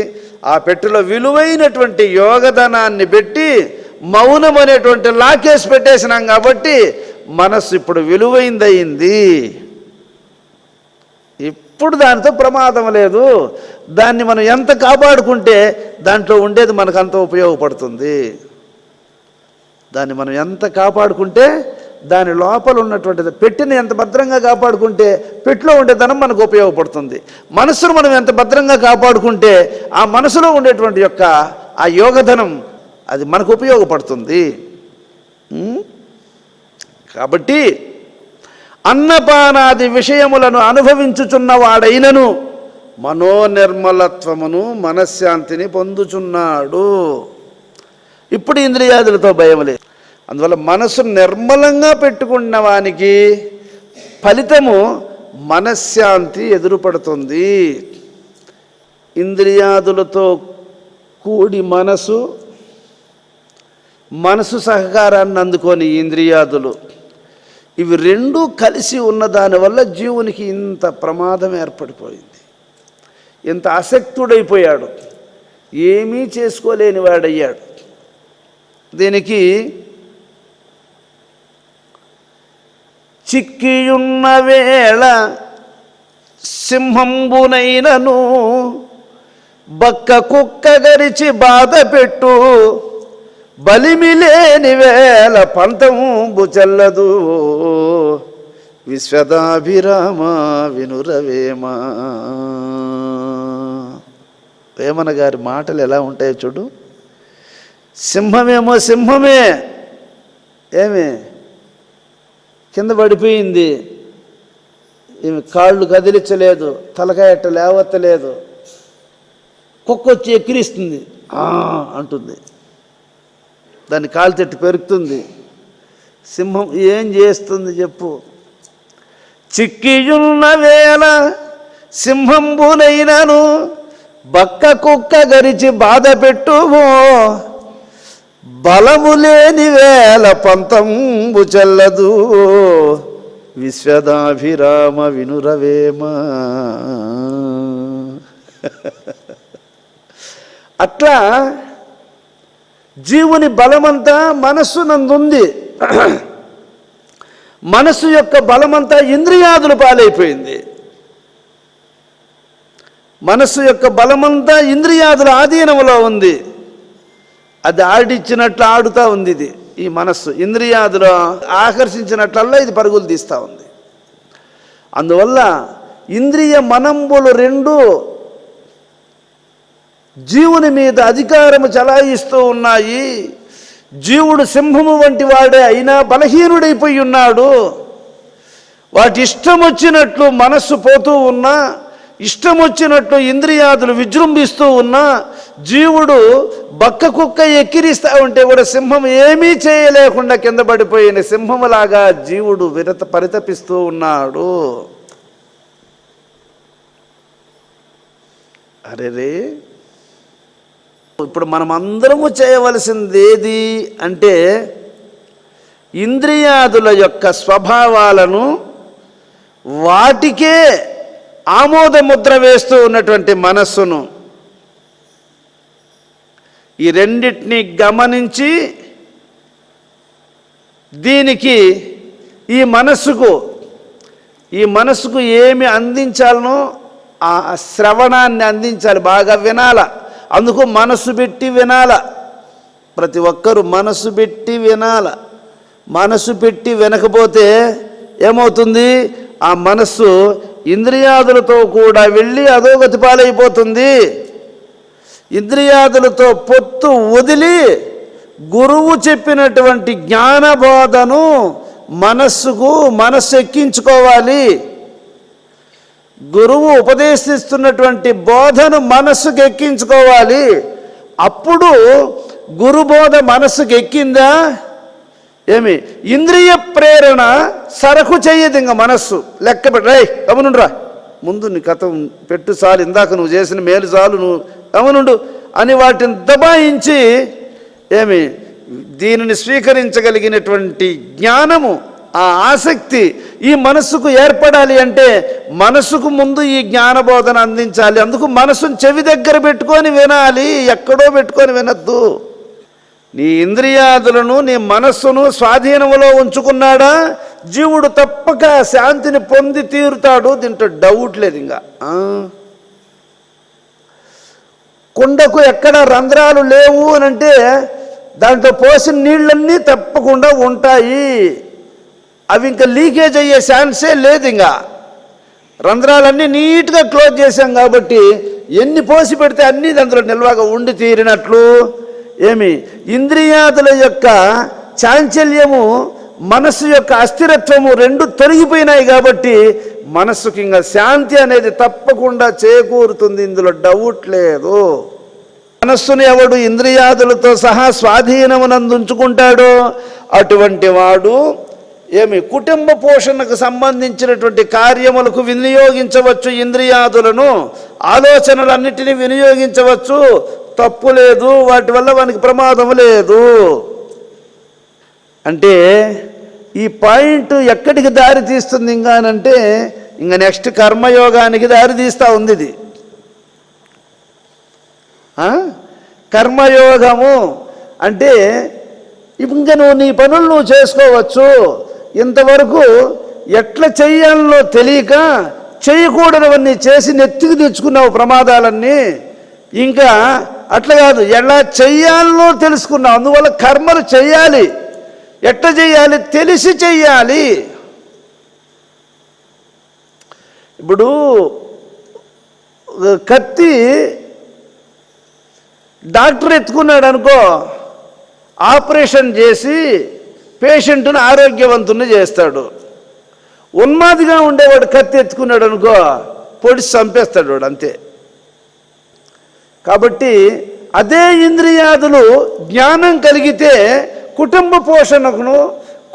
ఆ పెట్టెలో విలువైనటువంటి యోగధనాన్ని పెట్టి మౌనం అనేటువంటి లాకేసి పెట్టేసినాం కాబట్టి మనస్సు ఇప్పుడు విలువైందయింది. ఇప్పుడు దానితో ప్రమాదం లేదు. దాన్ని మనం ఎంత కాపాడుకుంటే దాంట్లో ఉండేది మనకు అంత ఉపయోగపడుతుంది. దాన్ని మనం ఎంత కాపాడుకుంటే దాని లోపల ఉన్నటువంటిది పెట్టిని ఎంత భద్రంగా కాపాడుకుంటే పెట్టిలో ఉండే ధనం మనకు ఉపయోగపడుతుంది. మనస్సును మనం ఎంత భద్రంగా కాపాడుకుంటే ఆ మనసులో ఉండేటువంటి యొక్క ఆ యోగధనం అది మనకు ఉపయోగపడుతుంది. కాబట్టి అన్నపానాది విషయములను అనుభవించుచున్నవాడైనను మనోనిర్మలత్వమును మనశ్శాంతిని పొందుచున్నాడు. ఇప్పుడు ఇంద్రియాదులతో భయం లేదు. అందువల్ల మనసు నిర్మలంగా పెట్టుకున్న వానికి ఫలితము మనశ్శాంతి ఎదురుపడుతుంది. ఇంద్రియాదులతో కూడి మనసు సహకారాన్ని అందుకొని ఇంద్రియాదులు ఇవి రెండూ కలిసి ఉన్న దానివల్ల జీవునికి ఇంత ప్రమాదం ఏర్పడిపోయింది. ఇంత ఆసక్తుడైపోయాడు, ఏమీ చేసుకోలేని వాడయ్యాడు. దీనికి చిక్కియున్న వేళ సింహంబునైనను బక్క కుక్క గరిచి బాధ పెట్టు బలిమిలేని వేళ పంతంబు చెల్లదు విశ్వదాభిరామ వినురవేమ. వేమన గారి మాటలు ఎలా ఉంటాయో చూడు. సింహమేమో సింహమే కింద పడిపోయింది, కాళ్ళు కదిలించలేదు, తలకాయ ఎట్ట లేవత్తలేదు. కుక్క వచ్చి ఎక్కిరిస్తుంది, అంటుంది, దాన్ని కాలు తెట్టి పెరుగుతుంది. సింహం ఏం చేస్తుంది చెప్పు? చిక్కియున్న వేళ సింహంబునైనను బక్క కుక్క గరిచి బాధ పెట్టువో బలము లేని వేళ పంతంబు చెల్లదు విశ్వదాభిరామ వినురవేమ. అట్లా జీవుని బలమంతా మనస్సు నందుంది. మనస్సు యొక్క బలమంతా ఇంద్రియాదుల పాలైపోయింది. మనస్సు యొక్క బలమంతా ఇంద్రియాదుల ఆధీనంలో ఉంది. అది ఆడిచ్చినట్లు ఆడుతూ ఉంది. ఇది ఈ మనస్సు ఇంద్రియాదులు ఆకర్షించినట్లల్లా ఇది పరుగులు తీస్తూ ఉంది. అందువల్ల ఇంద్రియ మనంబులు రెండు జీవుని మీద అధికారము చలాయిస్తూ ఉన్నాయి. జీవుడు సింహము వంటి వాడే అయినా బలహీనుడైపోయి ఉన్నాడు. వాటి ఇష్టం వచ్చినట్లు మనస్సు పోతూ ఉన్నా, ఇష్టం వచ్చినట్లు ఇంద్రియాదులు విజృంభిస్తూ ఉన్నా, జీవుడు బక్క కుక్క ఎక్కిరిస్తూ ఉంటే కూడా సింహం ఏమీ చేయలేకుండా కింద పడిపోయిన సింహములాగా జీవుడు పరితపిస్తూ ఉన్నాడు. అరేరే, ఇప్పుడు మనం అందరము చేయవలసింది ఏది అంటే ఇంద్రియాదుల యొక్క స్వభావాలను వాటికే ఆమోద ముద్ర వేస్తూ ఉన్నటువంటి మనస్సును ఈ రెండింటిని గమనించి దీనికి ఈ మనస్సుకు ఏమి అందించాలనో ఆ శ్రవణాన్ని అందించాలి, బాగా వినాల. అందుకు మనసు పెట్టి వినాల. ప్రతి ఒక్కరూ మనసు పెట్టి వినాల. మనసు పెట్టి వినకపోతే ఏమవుతుంది? ఆ మనస్సు ఇంద్రియాదులతో కూడా వెళ్ళి అధోగతి పాలైపోతుంది. ఇంద్రియాదులతో పొత్తు వదిలి గురువు చెప్పినటువంటి జ్ఞానబోధను మనస్సు ఎక్కించుకోవాలి. గురువు ఉపదేశిస్తున్నటువంటి బోధను మనస్సుకు ఎక్కించుకోవాలి. అప్పుడు గురుబోధ మనస్సుకు ఎక్కిందా ఏమి ఇంద్రియ ప్రేరణ సరకు చెయ్యదు. ఇంకా మనస్సు లెక్క పెట్ట గమనుండ్రా, ముందు నీ కథ పెట్టు చాలు, ఇందాక నువ్వు చేసిన మేలు చాలు, నువ్వు గమనుండు అని వాటిని దబాయించి దీనిని స్వీకరించగలిగినటువంటి జ్ఞానము, ఆ ఆసక్తి ఈ మనస్సుకు ఏర్పడాలి అంటే మనస్సుకు ముందు ఈ జ్ఞానబోధన అందించాలి. అందుకు మనస్సును చెవి దగ్గర పెట్టుకొని వినాలి, ఎక్కడో పెట్టుకొని వినద్దు. నీ ఇంద్రియాదులను నీ మనస్సును స్వాధీనములో ఉంచుకున్నాడా జీవుడు తప్పక శాంతిని పొంది తీరుతాడు. దీంట్లో డౌట్ లేదు. ఇంకా కుండకు ఎక్కడ రంధ్రాలు లేవు అని అంటే దాంట్లో పోసిన నీళ్ళన్నీ తప్పకుండా ఉంటాయి. అవి ఇంకా లీకేజ్ అయ్యే ఛాన్సే లేదు. ఇంకా రంధ్రాలన్నీ నీట్గా క్లోజ్ చేశాం కాబట్టి ఎన్ని పోసి పెడితే అన్నీ అందులో నిల్వగా ఉండి తీరినట్లు ఇంద్రియాదుల యొక్క చాంచల్యము, మనస్సు యొక్క అస్థిరత్వము రెండు తొలగిపోయినాయి కాబట్టి మనస్సుకి ఇంకా శాంతి అనేది తప్పకుండా చేకూరుతుంది. ఇందులో డౌట్ లేదు. మనస్సును ఎవడు ఇంద్రియాదులతో సహా స్వాధీనమునందుంచుకుంటాడో అటువంటి వాడు కుటుంబ పోషణకు సంబంధించినటువంటి కార్యములకు వినియోగించవచ్చు. ఇంద్రియాదులను, ఆలోచనలన్నిటినీ వినియోగించవచ్చు. తప్పు లేదు, వాటి వల్ల వానికి ప్రమాదం లేదు. అంటే ఈ పాయింట్ ఎక్కడికి దారి తీస్తుంది ఇంకానంటే ఇంకా నెక్స్ట్ కర్మయోగానికి దారి తీస్తూ ఉంది. ఇది కర్మయోగము అంటే ఇంకా నువ్వు నీ పనులు నువ్వు చేసుకోవచ్చు. ఇంతవరకు ఎట్లా చెయ్యాలనో తెలియక చేయకూడనివన్నీ చేసి నెత్తికి తెచ్చుకున్నావు ప్రమాదాలన్నీ. ఇంకా అట్లా కాదు, ఎలా చెయ్యాలనో తెలుసుకున్నావు. అందువల్ల కర్మలు చెయ్యాలి. ఎట్లా చెయ్యాలి? తెలిసి చెయ్యాలి. ఇప్పుడు కత్తి డాక్టర్ ఎత్తుకున్నాడు అనుకో, ఆపరేషన్ చేసి పేషెంట్ను ఆరోగ్యవంతుని చేస్తాడు. ఉన్మాదిగా ఉండేవాడు కత్తి ఎత్తుకున్నాడు అనుకో, పొడిచి చంపేస్తాడు వాడు, అంతే. కాబట్టి అదే ఇంద్రియాదులు జ్ఞానం కలిగితే కుటుంబ పోషణకును,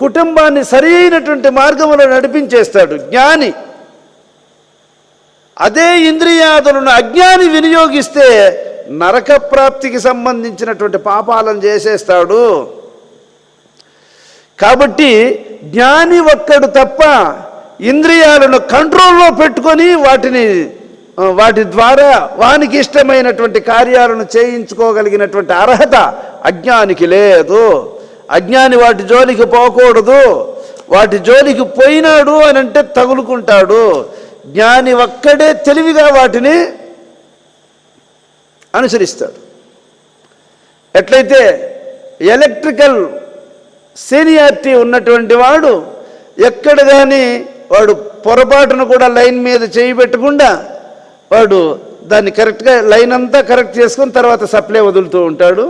కుటుంబాన్ని సరైనటువంటి మార్గంలో నడిపించేస్తాడు జ్ఞాని. అదే ఇంద్రియాదులను అజ్ఞాని వినియోగిస్తే నరక ప్రాప్తికి సంబంధించినటువంటి పాపాలను చేసేస్తాడు. కాబట్టి జ్ఞాని ఒక్కడు తప్ప ఇంద్రియాలను కంట్రోల్లో పెట్టుకొని వాటి ద్వారా వానికి ఇష్టమైనటువంటి కార్యాలను చేయించుకోగలిగినటువంటి అర్హత అజ్ఞానికి లేదు. అజ్ఞాని వాటి జోలికి పోకూడదు. వాటి జోలికి పోయినాడు అని అంటే తగులుకుంటాడు. జ్ఞాని ఒక్కడే తెలివిగా వాటిని అనుసరిస్తాడు. ఎట్లయితే ఎలక్ట్రికల్ సీనియారిటీ ఉన్నటువంటి వాడు ఎక్కడ కానీ వాడు పొరపాటును కూడా లైన్ మీద చేయి పెట్టకుండా వాడు దాన్ని కరెక్ట్గా లైన్ అంతా కరెక్ట్ చేసుకుని తర్వాత సప్లై వదులుతూ ఉంటాడు.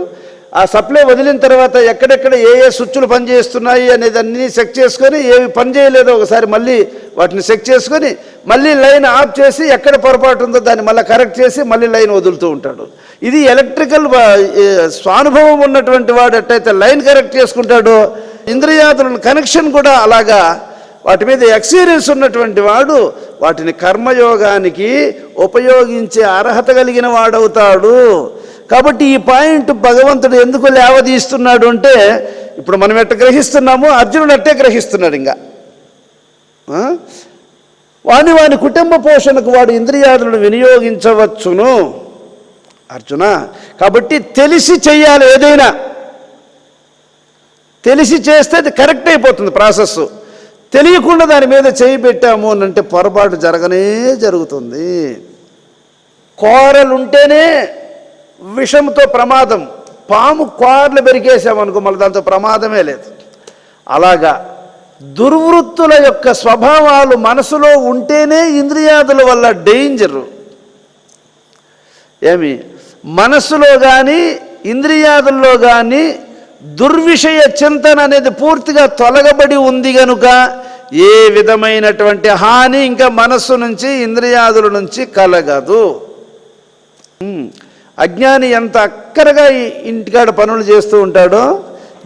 ఆ సప్లై వదిలిన తర్వాత ఎక్కడెక్కడ ఏ స్విచ్లు పనిచేస్తున్నాయి అనేది అన్నీ చెక్ చేసుకొని ఏవి పని చేయలేదో ఒకసారి మళ్ళీ వాటిని చెక్ చేసుకొని మళ్ళీ లైన్ ఆఫ్ చేసి ఎక్కడ పొరపాటు ఉందో దాన్ని మళ్ళీ కరెక్ట్ చేసి మళ్ళీ లైన్ వదులుతూ ఉంటాడు. ఇది ఎలక్ట్రికల్ స్వానుభవం ఉన్నటువంటి వాడు ఎట్టయితే లైన్ కరెక్ట్ చేసుకుంటాడో ఇంద్రియాదుల కనెక్షన్ కూడా అలాగా వాటి మీద ఎక్స్పీరియన్స్ ఉన్నటువంటి వాడు వాటిని కర్మయోగానికి ఉపయోగించే అర్హత కలిగిన వాడవుతాడు. కాబట్టి ఈ పాయింట్ భగవంతుడు ఎందుకు లేవదీస్తున్నాడు అంటే ఇప్పుడు మనం ఎట్ట గ్రహిస్తున్నామో అర్జునుడు అట్టే గ్రహిస్తున్నాడు. ఇంకా వాని కుటుంబ పోషణకు వాడు ఇంద్రియాదులను వినియోగించవచ్చును అర్జున. కాబట్టి తెలిసి చెయ్యాలి, ఏదైనా తెలిసి చేస్తే అది కరెక్ట్ అయిపోతుంది ప్రాసెస్. తెలియకుండా దాని మీద చేయి పెట్టాము అని అంటే పొరపాటు జరుగుతుంది. కోరలుంటేనే విషంతో ప్రమాదం. పాము కోరలు పెరికేసామనుకో మళ్ళీ దాంతో ప్రమాదమే లేదు. అలాగా దుర్వృత్తుల యొక్క స్వభావాలు మనసులో ఉంటేనే ఇంద్రియాదుల వల్ల డేంజరు. ఏమి మనస్సులో కానీ ఇంద్రియాదుల్లో కానీ దుర్విషయ చింతన అనేది పూర్తిగా తొలగబడి ఉంది గనుక ఏ విధమైనటువంటి హాని ఇంకా మనస్సు నుంచి ఇంద్రియాదుల నుంచి కలగదు. అజ్ఞాని ఎంత అక్కరగా ఇంటికాడ పనులు చేస్తూ ఉంటాడో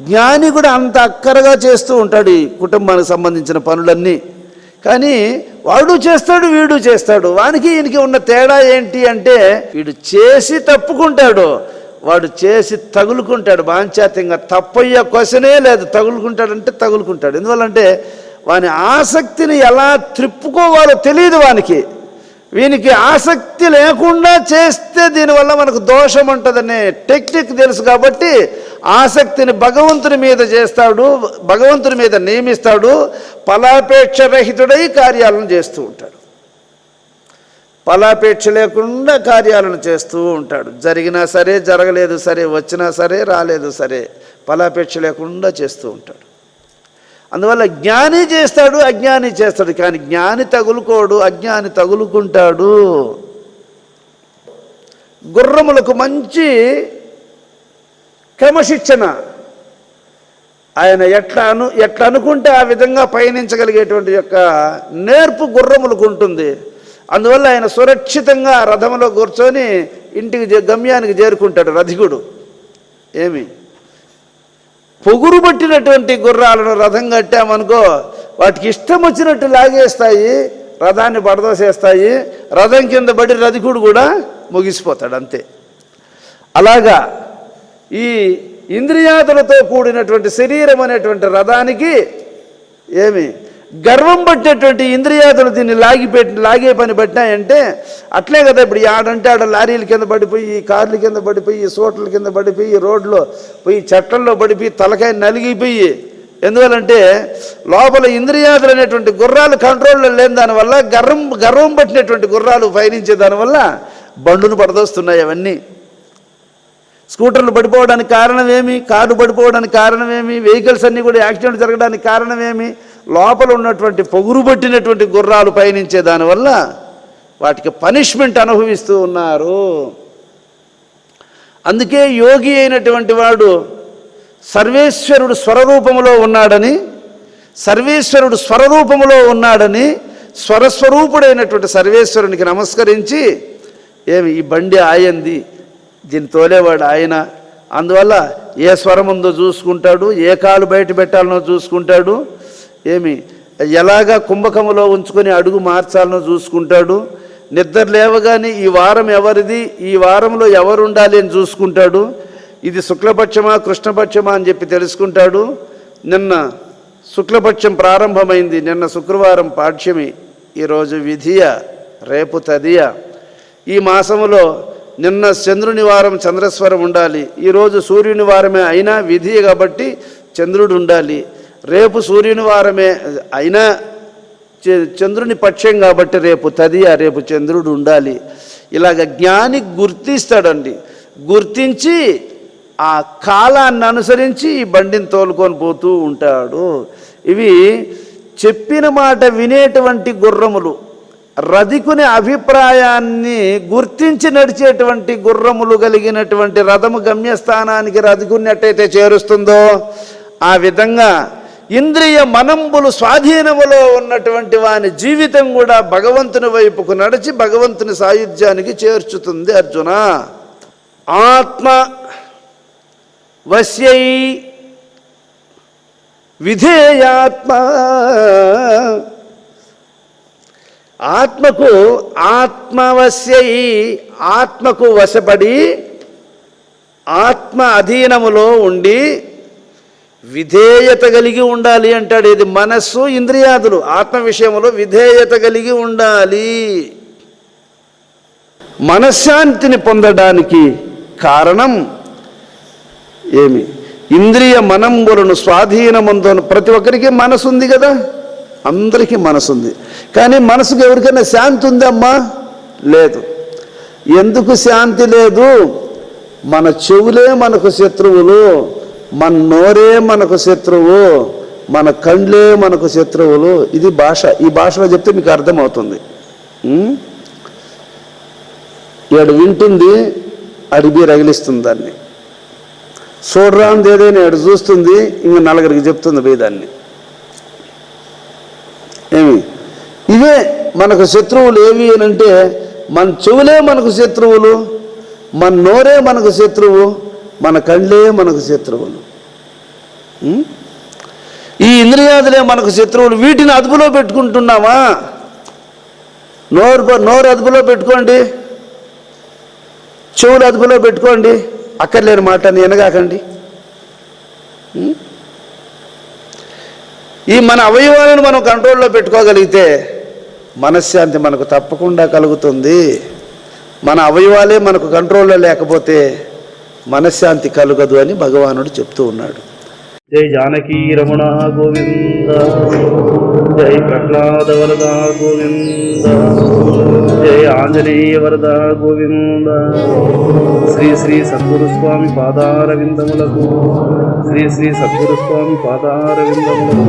జ్ఞాని కూడా అంత అక్కరగా చేస్తూ ఉంటాడు ఈ కుటుంబానికి సంబంధించిన పనులన్నీ. కానీ వాడు చేస్తాడు, వీడు చేస్తాడు. వానికి ఈయనకి ఉన్న తేడా ఏంటి అంటే వీడు చేసి తప్పుకుంటాడు, వాడు చేసి తగులుకుంటాడు. బాంఛాత్యంగా తప్పయ్యే క్వశ్చనే లేదు, తగులుకుంటాడంటే తగులుకుంటాడు. ఎందువల్లంటే వాని ఆసక్తిని ఎలా త్రిప్పుకోవాలో తెలియదు వానికి. వీనికి ఆసక్తి లేకుండా చేస్తే దీనివల్ల మనకు దోషం ఉంటుందనే టెక్నిక్ తెలుసు కాబట్టి ఆసక్తిని భగవంతుని మీద చేస్తాడు, భగవంతుని మీద నియమిస్తాడు. ఫలాపేక్ష రహితుడై కార్యాలను చేస్తూ ఉంటాడు. ఫలాపేక్ష లేకుండా కార్యాలను చేస్తూ ఉంటాడు. జరిగినా సరే, జరగలేదు సరే, వచ్చినా సరే, రాలేదు సరే, ఫలాపేక్ష లేకుండా చేస్తూ ఉంటాడు. అందువల్ల జ్ఞాని చేస్తాడు, అజ్ఞాని చేస్తాడు. కానీ జ్ఞాని తగులుకోడు, అజ్ఞాని తగులుకుంటాడు. గుర్రములకు మంచి క్రమశిక్షణ, ఆయన ఎట్లా అనుకుంటే ఆ విధంగా పయనించగలిగేటువంటి యొక్క నేర్పు గుర్రములకు ఉంటుంది. అందువల్ల ఆయన సురక్షితంగా రథంలో కూర్చొని ఇంటికి గమ్యానికి చేరుకుంటాడు రథికుడు. ఏమి పొగురు పట్టినటువంటి గుర్రాలను రథం కట్టామనుకో వాటికి ఇష్టం వచ్చినట్టు లాగేస్తాయి, రథాన్ని పడదోసేస్తాయి. రథం కింద పడి రథికుడు కూడా ముగిసిపోతాడు, అంతే. అలాగా ఈ ఇంద్రియాదులతో కూడినటువంటి శరీరం అనేటువంటి రథానికి ఏమి గర్వం పట్టేటువంటి ఇంద్రియాదులు దీన్ని లాగే పని పట్టినాయంటే అట్లే కదా. ఇప్పుడు ఆడంటే ఆడ లారీల కింద పడిపోయి, కార్ల కింద పడిపోయి, సోట్ల కింద పడిపోయి, రోడ్లో పోయి, చెట్లలో పడిపోయి, తలకాయ నలిగిపోయి. ఎందువల్లంటే లోపల ఇంద్రియాదులు అనేటువంటి గుర్రాలు కంట్రోల్లో లేని దానివల్ల గర్వం పట్టినటువంటి గుర్రాలు పయనించే దానివల్ల బండును పడదోస్తున్నాయి. అవన్నీ స్కూటర్లు పడిపోవడానికి కారణమేమి, కార్లు పడిపోవడానికి కారణమేమి, వెహికల్స్ అన్నీ కూడా యాక్సిడెంట్ జరగడానికి కారణమేమి, లోపల ఉన్నటువంటి పొగురు పట్టినటువంటి గుర్రాలు పయనించే దానివల్ల వాటికి పనిష్మెంట్ అనుభవిస్తూ ఉన్నారు. అందుకే యోగి అయినటువంటి వాడు సర్వేశ్వరుడు స్వరరూపములో ఉన్నాడని స్వరస్వరూపుడైనటువంటి సర్వేశ్వరునికి నమస్కరించి ఏమి ఈ బండి ఆయంది, దీన్ని తోలేవాడు ఆయన, అందువల్ల ఏ స్వరం ఉందో చూసుకుంటాడు, ఏ కాలు బయట పెట్టాలనో చూసుకుంటాడు, ఏమి ఎలాగా కుంభకములో ఉంచుకొని అడుగు మార్చాలనో చూసుకుంటాడు. నిద్ర లేవగానే ఈ వారం ఎవరిది, ఈ వారంలో ఎవరు ఉండాలి అని చూసుకుంటాడు. ఇది శుక్లపక్షమా కృష్ణపక్షమా అని చెప్పి తెలుసుకుంటాడు. నిన్న శుక్లపక్షం ప్రారంభమైంది, నిన్న శుక్రవారం పాఠ్యమి, ఈరోజు విధియ, రేపు తదియ. ఈ మాసములో నిన్న చంద్రుని వారం చంద్రస్వరం ఉండాలి, ఈరోజు సూర్యుని వారమే అయినా విధి కాబట్టి చంద్రుడు ఉండాలి. రేపు సూర్యుని వారమే అయినా చంద్రుని పక్షం కాబట్టి రేపు తదియ, రేపు చంద్రుడు ఉండాలి. ఇలాగ జ్ఞాని గుర్తిస్తాడండి. గుర్తించి ఆ కాలాన్ని అనుసరించి ఈ బండిని తోలుకొని పోతూ ఉంటాడు. ఇవి చెప్పిన మాట వినేటువంటి గుర్రములు, రధికుని అభిప్రాయాన్ని గుర్తించి నడిచేటువంటి గుర్రములు కలిగినటువంటి రథము గమ్యస్థానానికి రధికుని ఎట్టయితే చేరుస్తుందో ఆ విధంగా ఇంద్రియ మనంబులు స్వాధీనములో ఉన్నటువంటి వాని జీవితం కూడా భగవంతుని వైపుకు నడిచి భగవంతుని సాయుధ్యానికి చేర్చుతుంది. అర్జున, ఆత్మ వశ్యై విధేయాత్మ, ఆత్మకు ఆత్మవశ్యై, ఆత్మకు వశపడి ఆత్మ అధీనములో ఉండి విధేయత కలిగి ఉండాలి అంటాడు. ఇది మనస్సు ఇంద్రియాదులు ఆత్మ విషయంలో విధేయత కలిగి ఉండాలి. మనశ్శాంతిని పొందడానికి కారణం ఏమి? ఇంద్రియ మనంబులను స్వాధీనమందు. ప్రతి ఒక్కరికి మనసు ఉంది కదా, అందరికీ మనసు ఉంది. కానీ మనసుకు ఎవరికైనా శాంతి ఉందమ్మా? లేదు. ఎందుకు శాంతి లేదు? మన చెవులే మనకు శత్రువులు, మన నోరే మనకు శత్రువు, మన కండ్లే మనకు శత్రువులు. ఇది భాష. ఈ భాషలో చెప్తే మీకు అర్థమవుతుంది. ఏడు వింటుంది, అడిగి రగిలిస్తుంది దాన్ని. చూడరాంది ఏదైనా ఏడు చూస్తుంది, ఇంక నలుగురికి చెప్తుంది పోయి దాన్ని. ఏమి? ఇవే మనకు శత్రువులు. ఏవి అని అంటే మన చెవులే మనకు శత్రువులు, మన నోరే మనకు శత్రువు, మన కళ్ళే మనకు శత్రువులు. ఈ ఇంద్రియాదులే మనకు శత్రువులు. వీటిని అదుపులో పెట్టుకుంటున్నామా? నోరు అదుపులో పెట్టుకోండి, చెవులు అదుపులో పెట్టుకోండి. అక్కర్లేని మాటని వినగాకండి. ఈ మన అవయవాలను మనం కంట్రోల్లో పెట్టుకోగలిగితే మనశ్శాంతి మనకు తప్పకుండా కలుగుతుంది. మన అవయవాలే మనకు కంట్రోల్లో లేకపోతే మనశ్శాంతి కలుగదు అని భగవానుడు చెప్తూ ఉన్నాడు. జై జానకీ రమణ గోవింద, జై ప్రహ్లాద వరద గోవింద, జై ఆంజనేయ వరద గోవింద. శ్రీ శ్రీ సద్గురు స్వామి పాదార విందములకు, శ్రీ శ్రీ సద్గురు స్వామి పాదార విందములకు.